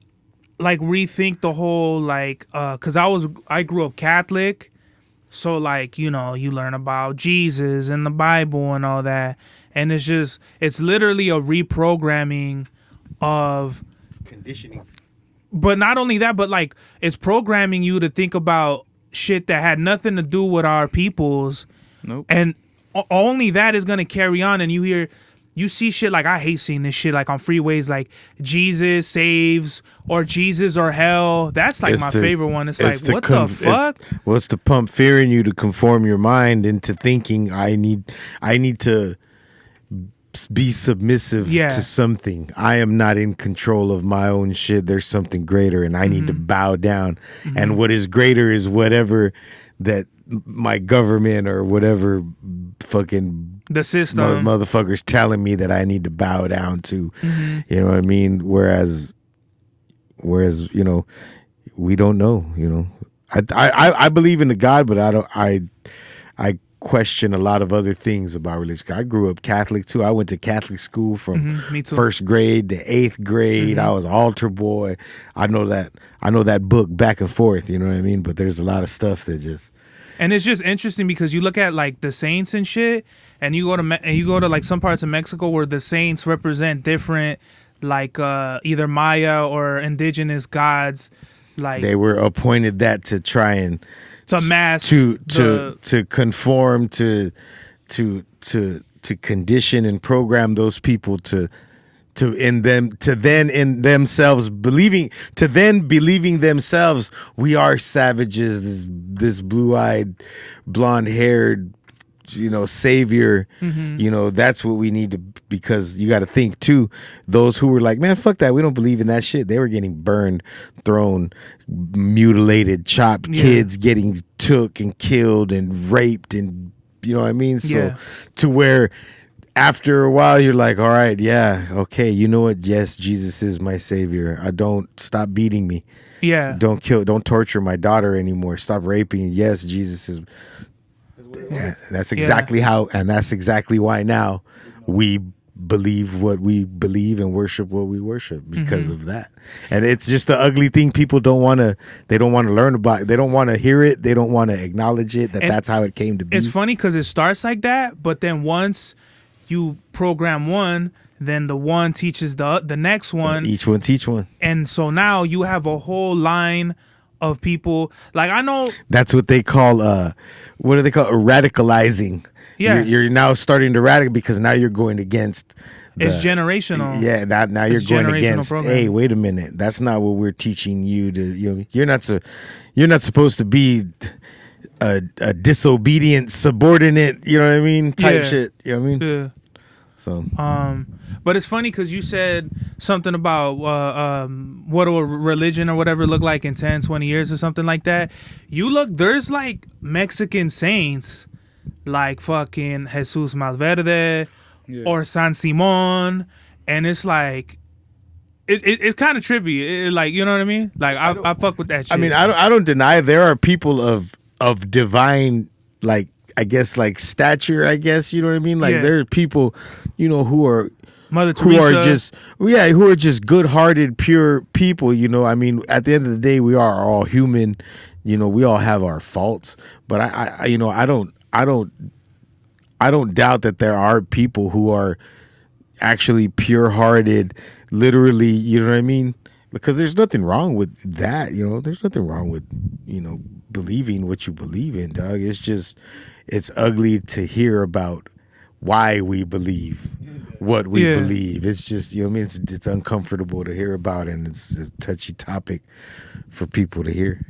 like rethink the whole like because I grew up Catholic, so like you learn about Jesus and the Bible and all that, and it's literally a reprogramming of
conditioning.
But not only that, but like it's programming you to think about shit that had nothing to do with our peoples.
Nope.
And only that is gonna carry on. And you see shit like, I hate seeing this shit like on freeways, like Jesus saves or Jesus or hell. That's like my favorite one. It's like, what the fuck?
What's to pump fear in you to conform your mind into thinking I need to be submissive to something. I am not in control of my own shit. There's something greater and I need to bow down. And what is greater is whatever that my government or whatever fucking
the system
motherfuckers telling me that I need to bow down to. You know what I mean? Whereas we don't know, I believe in the God, but I question a lot of other things about religion. I grew up Catholic too. I went to Catholic school from first grade to 8th grade. I was altar boy. I know that book back and forth, you know what I mean? But there's a lot of stuff that just,
and it's just interesting because you look at like the saints and shit, and you go to like some parts of Mexico where the saints represent different like either Maya or indigenous gods. Like
they were appointed that to try and
to mask
to conform to condition and program those people to believing themselves we are savages, this blue-eyed, blonde-haired savior. That's what we need to, because you got to think too, those who were like, man, fuck that, we don't believe in that shit, they were getting burned, thrown, mutilated, chopped, kids getting took and killed and raped, and you know what I mean? So to where after a while you're like, all right, yeah, okay, you know what, yes, Jesus is my savior, I don't, stop beating me, don't torture my daughter anymore, stop raping, yes, Jesus is. Yeah, that's exactly how, and that's exactly why now we believe what we believe and worship what we worship because of that. And it's just the ugly thing. People don't want to learn about. They don't want to hear it. They don't want to acknowledge it. That's how it came to be.
It's funny because it starts like that, but then once you program one, then the one teaches the next one.
Each one teach one.
And so now you have a whole line of people. Like I know
that's what they call what do they call radicalizing. You're now starting to radical because now you're going against
it's generational.
Yeah, now you're going against program. Hey, wait a minute, that's not what we're teaching you to. You're not supposed to be a disobedient subordinate, you know what I mean, type shit, you know what I mean?
Yeah.
So
but it's funny because you said something about what a religion or whatever look like in 10, 20 years or something like that. There's like Mexican saints like fucking Jesus Malverde or San Simon, and it's like it's kind of trippy. Like, you know what I mean? Like I fuck with that shit.
I mean, I don't deny there are people of divine, like, I guess, like stature, I guess, you know what I mean? Like there are people, who are
Mother Teresa,
who are just good-hearted, pure people, I mean, at the end of the day, we are all human, we all have our faults, but I don't doubt that there are people who are actually pure-hearted, literally, you know what I mean? Because there's nothing wrong with that, there's nothing wrong with, believing what you believe in, dog. It's just, it's ugly to hear about why we believe what we believe. It's just, it's uncomfortable to hear about, and it's a touchy topic for people to hear.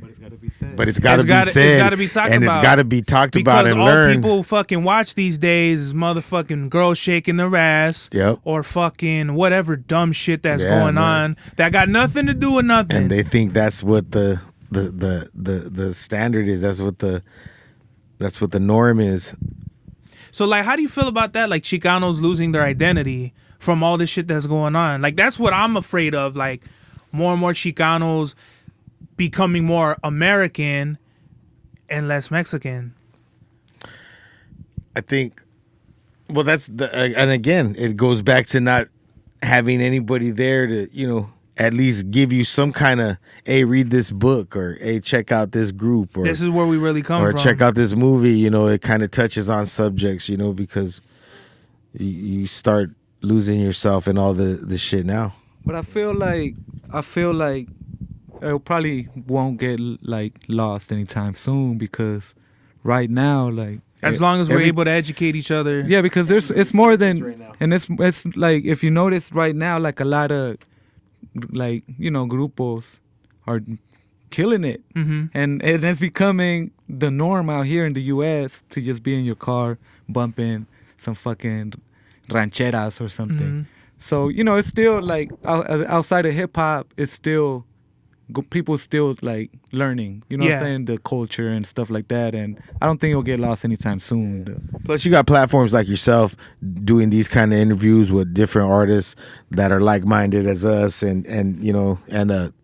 But it's got to be said.
It's got to be talked about.
And it's got to be talked about and learned.
Because all people fucking watch these days is motherfucking girls shaking their ass.
Yep.
Or fucking whatever dumb shit that's going on that got nothing to do with nothing.
And they think that's what the the standard is. That's what the norm is.
So, like, how do you feel about that? Like, Chicanos losing their identity from all this shit that's going on. Like, that's what I'm afraid of. Like, more and more Chicanos becoming more American and less Mexican.
I think. Well, that's and again, it goes back to not having anybody there to, at least give you some kind of, hey, read this book, or hey, check out this group, or
This is where we really come
or
from.
check out this movie. It kind of touches on subjects, because you start losing yourself in all the shit now.
But I feel like it probably won't get like lost anytime soon, because right now, like,
as long as we're able to educate each other.
Yeah, because it's more than,
right now.
and it's like, if you notice right now, like a lot of like grupos are killing it, and it's becoming the norm out here in the U.S. to just be in your car bumping some fucking rancheras or something. So it's still like outside of hip hop, it's still people still like learning, what I'm saying, the culture and stuff like that, and I don't think it'll get lost anytime soon.
Plus, you got platforms like yourself doing these kind of interviews with different artists that are like-minded as us, and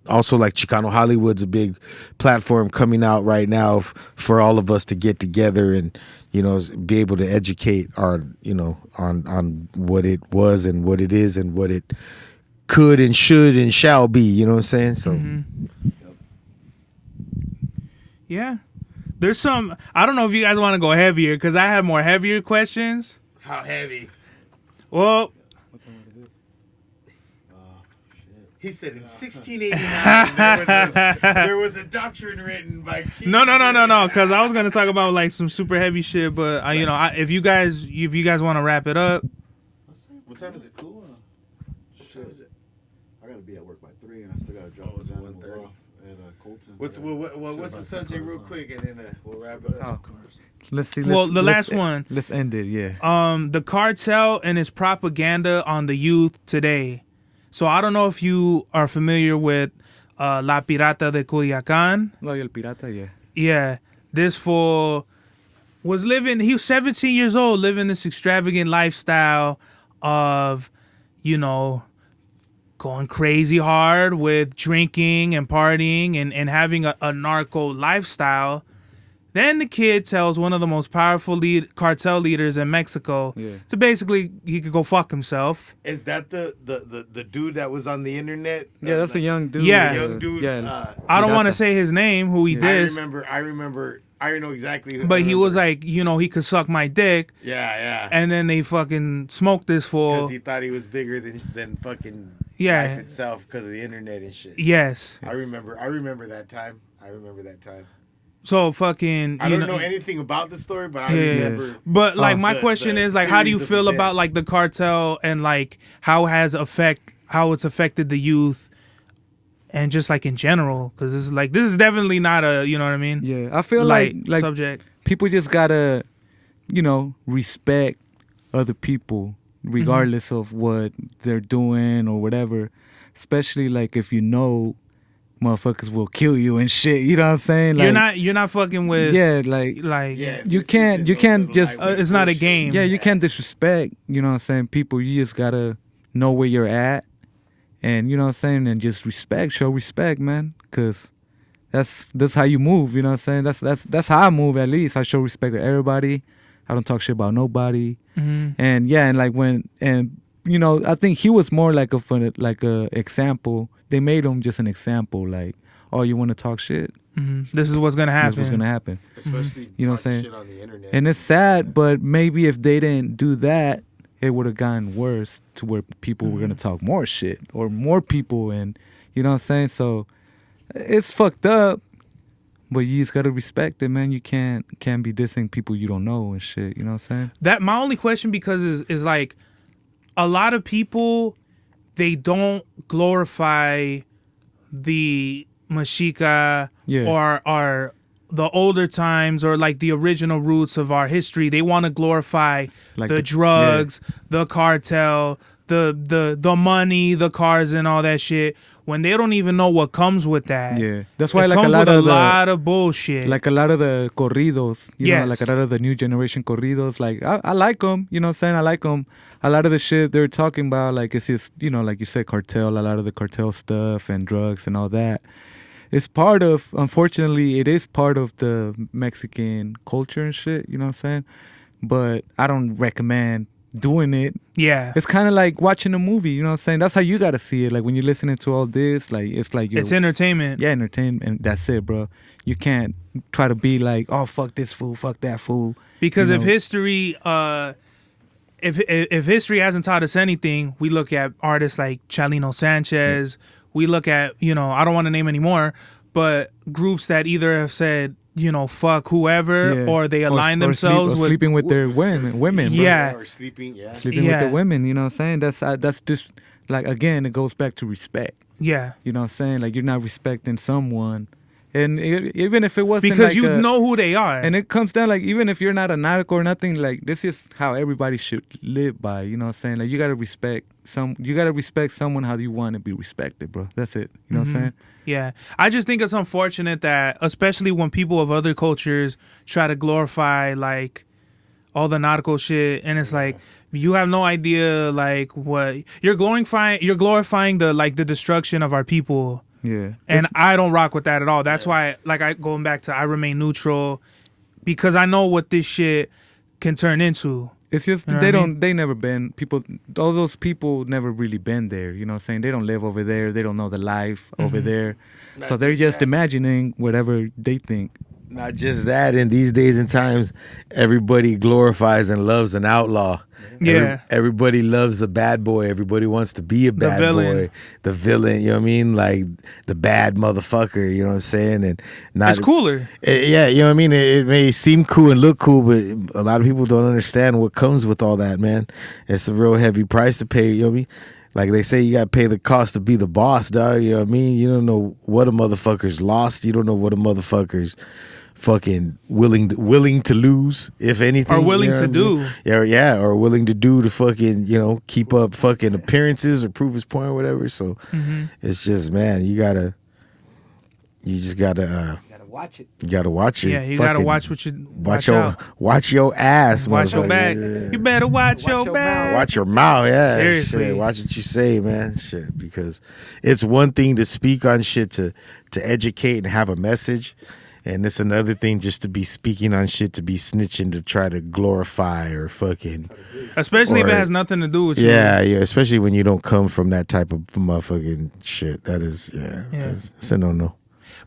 also like Chicano Hollywood's a big platform coming out right now for all of us to get together and be able to educate our on what it was and what it is and what it could and should and shall be, you know what I'm saying? So
Yeah. There's some, I don't know if you guys want to go heavier, because I have more heavier questions.
how heavy?
Well,
He said in 1689 there was a doctrine written by King.
no, because I was gonna talk about like some super heavy shit, but if you guys want to wrap it up.
What time is it? Cool.
What time is it? I gotta be at work by 3, and I still gotta drop the animals off at Colton.
What's the subject real quick, and then we'll wrap it up.
Let's see.
Well, the last one.
Let's end it. Yeah.
The cartel and its propaganda on the youth today. So I don't know if you are familiar with La Pirata de Culiacan.
No, y el pirata, yeah.
Yeah, this fool was he was 17 years old, living this extravagant lifestyle of, going crazy hard with drinking and partying and having a narco lifestyle. Then the kid tells one of the most powerful cartel leaders in Mexico to basically he could go fuck himself.
Is that the dude that was on the internet?
Yeah, that's a young dude.
Yeah.
Young dude.
Yeah.
I don't want to say his name, who he dissed.
I remember. I know exactly.
But he was like, he could suck my dick.
Yeah.
And then they fucking smoked this fool.
Because he thought he was bigger than fucking life itself because of the internet and shit.
Yes.
I remember that time.
So fucking,
I don't know anything about the story, but I remember.
But like my question is like, how do you feel about like the cartel and like how it's affected the youth and just like in general? Because this is definitely not a, you know what I mean?
Yeah, I feel like
subject.
People just gotta, respect other people regardless of what they're doing or whatever. Especially like if motherfuckers will kill you and shit. You know what I'm saying? Like,
you're not fucking with.
Yeah, you can't just.
It's not a game.
Yeah, you can't disrespect. You know what I'm saying? People, you just gotta know where you're at, and you know what I'm saying, and just show respect, man. Cause that's how you move. You know what I'm saying? That's how I move. At least I show respect to everybody. I don't talk shit about nobody. And yeah, and like I think he was more like a example. They made him just an example, like, oh, you want to talk shit?
This is what's gonna happen.
This is what's gonna happen.
Especially
you know what I'm saying?
Shit on the internet.
And it's sad, but maybe if they didn't do that, it would have gotten worse to where people were gonna talk more shit or more people, and you know what I'm saying? So it's fucked up, but you just gotta respect it, man. You can't be dissing people you don't know and shit. You know what I'm saying?
That my only question, because is like a lot of people, they don't glorify the Mexica or the older times or like the original roots of our history. They want to glorify
like
the drugs, the cartel, the money, the cars, and all that shit, when they don't even know what comes with that.
Yeah, that's why
it
like
comes
a lot
with
of
a lot of bullshit.
like a lot of the corridos, you know,
Yes.
like a lot of the new generation corridos. Like I like them, you know what I'm saying? I like them. A lot of the shit they're talking about, like it's just, you know, like you said, cartel, a lot of the cartel stuff and drugs and all that. It's part of, unfortunately, it is part of the Mexican culture and shit, you know what I'm saying? But I don't recommend doing it.
Yeah.
It's kind of like watching a movie, you know what I'm saying? That's how you got to see it. Like when you're listening to all this, like it's like you're...
It's entertainment.
Yeah, entertainment, and that's it, bro. You can't try to be like, oh, fuck this fool, fuck that fool.
Because
you
if
know?
history... If history hasn't taught us anything, we look at artists like Xikano Sanchez. We look at, you know, I don't want to name any more, but groups that either have said, you know, fuck whoever,
Yeah.
or they align
or
themselves with
sleeping with their women, bro.
Yeah.
Or sleeping, yeah.
Sleeping with
Yeah.
the women, you know what I'm saying? That's just like, again, it goes back to respect.
Yeah.
You know what I'm saying? Like you're not respecting someone, and even if it wasn't
Because
like
you
a-
know who they are.
and it comes down like even if you're not a narco or nothing, like this is how everybody should live by. You know what I'm saying? Like you gotta respect someone how you want to be respected, bro. That's it. You know what I'm saying?
Yeah. I just think it's unfortunate that, especially when people of other cultures try to glorify like all the narco shit, and it's like you have no idea like what you're glorifying the like the destruction of our people.
Yeah.
And I don't rock with that at all. That's why, like, going back to I remain neutral, because I know what this shit can turn into.
It's just
You know
they
what I
don't
mean?
they never been people. All those people never really been there. You know what I'm saying? They don't live over there. They don't know the life over there. So they're just imagining whatever they think.
Not just that, in these days and times, everybody glorifies and loves an outlaw.
Yeah.
Everybody loves a bad boy. Everybody wants to be a bad
villain.
boy. The villain, you know what I mean? Like the bad motherfucker, you know what I'm saying? And not
It's cooler.
Yeah, you know what I mean? It may seem cool and look cool, but a lot of people don't understand what comes with all that, man. It's a real heavy price to pay, you know what I mean? Like they say, you got to pay the cost to be the boss, dog. You know what I mean? You don't know what a motherfucker's lost. You don't know what a motherfucker's fucking willing to lose, if anything.
Or willing
you know
to
what I'm
do.
saying? Yeah, or willing to do to fucking, you know, keep up fucking appearances or prove his point or whatever. So it's just, man, you just gotta
Watch it.
you gotta watch it.
Yeah, you gotta watch what you watch out.
Watch your ass,
Watch your
motherfucker.
back.
Yeah.
You better watch your back.
Watch your mouth, yeah.
Seriously.
Shit. Watch what you say, man. Shit, because it's one thing to speak on shit to educate and have a message, and it's another thing just to be speaking on shit to be snitching to try to glorify or fucking.
Especially if it
Or-
has nothing to do with you.
Yeah, especially when you don't come from that type of motherfucking shit. That is, it's a no.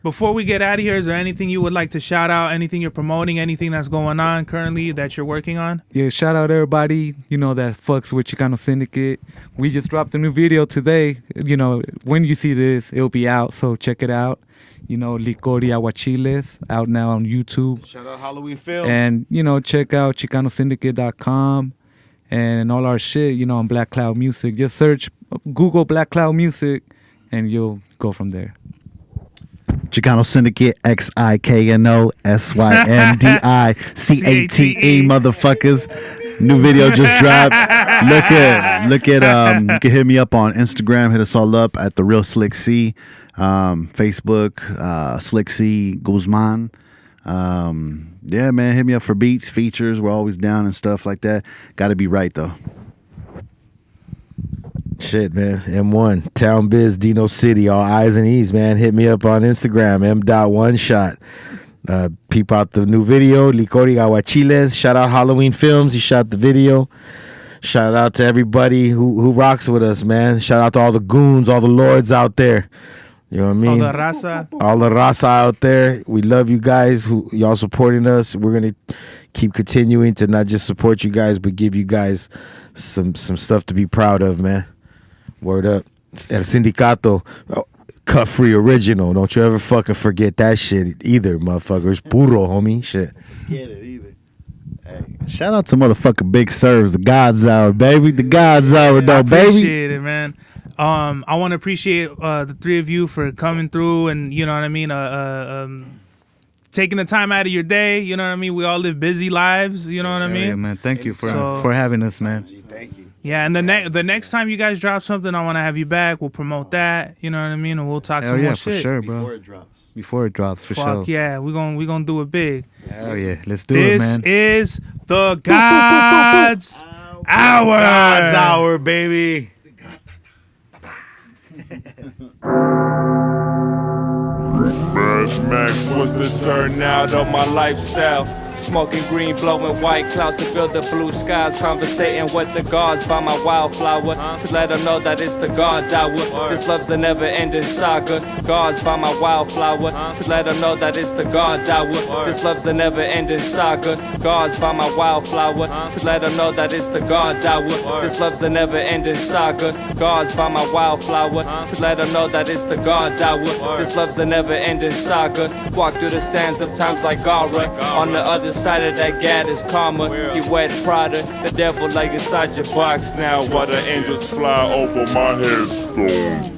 Before we get out of here, is there anything you would like to shout out? Anything you're promoting? Anything that's going on currently that you're working on?
Yeah, shout out everybody, you know, that fucks with Xikano Syndicate. We just dropped a new video today. You know, when you see this, it'll be out, so check it out. You know, Licor y Aguachiles, out now on YouTube.
Shout out Halloween Films.
And, you know, check out ChicanoSyndicate.com and all our shit, you know, on Black Cloud Music. Just search, Google Black Cloud Music, and you'll go from there.
Xikano Syndicate, Xikano Syndicate, motherfuckers. New video just dropped. Look at you can hit me up on Instagram, hit us all up at The Real Slick C, Facebook, Slick C Guzman. Yeah, man, hit me up for beats, features. We're always down and stuff like that. Gotta be right though.
Shit, man. M.One, Town Biz, Dino City, all eyes and E's, man. Hit me up on Instagram, M.OneShot. Peep out the new video, Licor y Aguachiles. Shout out Halloween Films. He shot the video. Shout out to everybody who rocks with us, man. Shout out to all the goons, all the lords out there. You know what I mean?
All the raza.
All the raza out there. We love you guys. Y'all supporting us. We're gonna keep continuing to not just support you guys, but give you guys some stuff to be proud of, man. Word up. El Sindicato, cut free original. Don't you ever fucking forget that shit either, motherfuckers. Puro, homie. Shit.
Get it either. Hey, shout out to motherfucking Big Serves, the God's Hour, baby. The God's Hour,
I
though, baby.
appreciate it, man. I want to appreciate the three of you for coming through and, you know what I mean, taking the time out of your day. You know what I mean? We all live busy lives. You know what I mean?
Yeah, man. Thank you
So-
for having us, man.
Thank you.
Yeah, and the next time you guys drop something, I want to have you back. We'll promote that. You know what I mean? And we'll talk
Hell
some
yeah,
more
for
shit.
sure, bro. Before it drops, for sure.
Fuck yeah, we gonna do it big.
Hell yeah, let's do it, man.
This is the God's Hour.
God's Hour, baby.
Mad Max was the turnout of my lifestyle. Smoking green, blowing white clouds to build the blue skies. Conversating with the gods by my wildflower to let them know that it's the God's hour. This love's the never-ending saga. Gods by my wildflower to let them know that it's the God's hour. This love's the never-ending saga. Gods by my wildflower to let them know that it's the God's hour. This love's the never-ending saga. Gods by my wildflower to let them know that it's the God's hour. This love's the never-ending saga. Walk through the sands of times like Gara. On the other side of that gad is karma. You wet Prada, the devil like inside your box now.
While the angels fly over my headstone.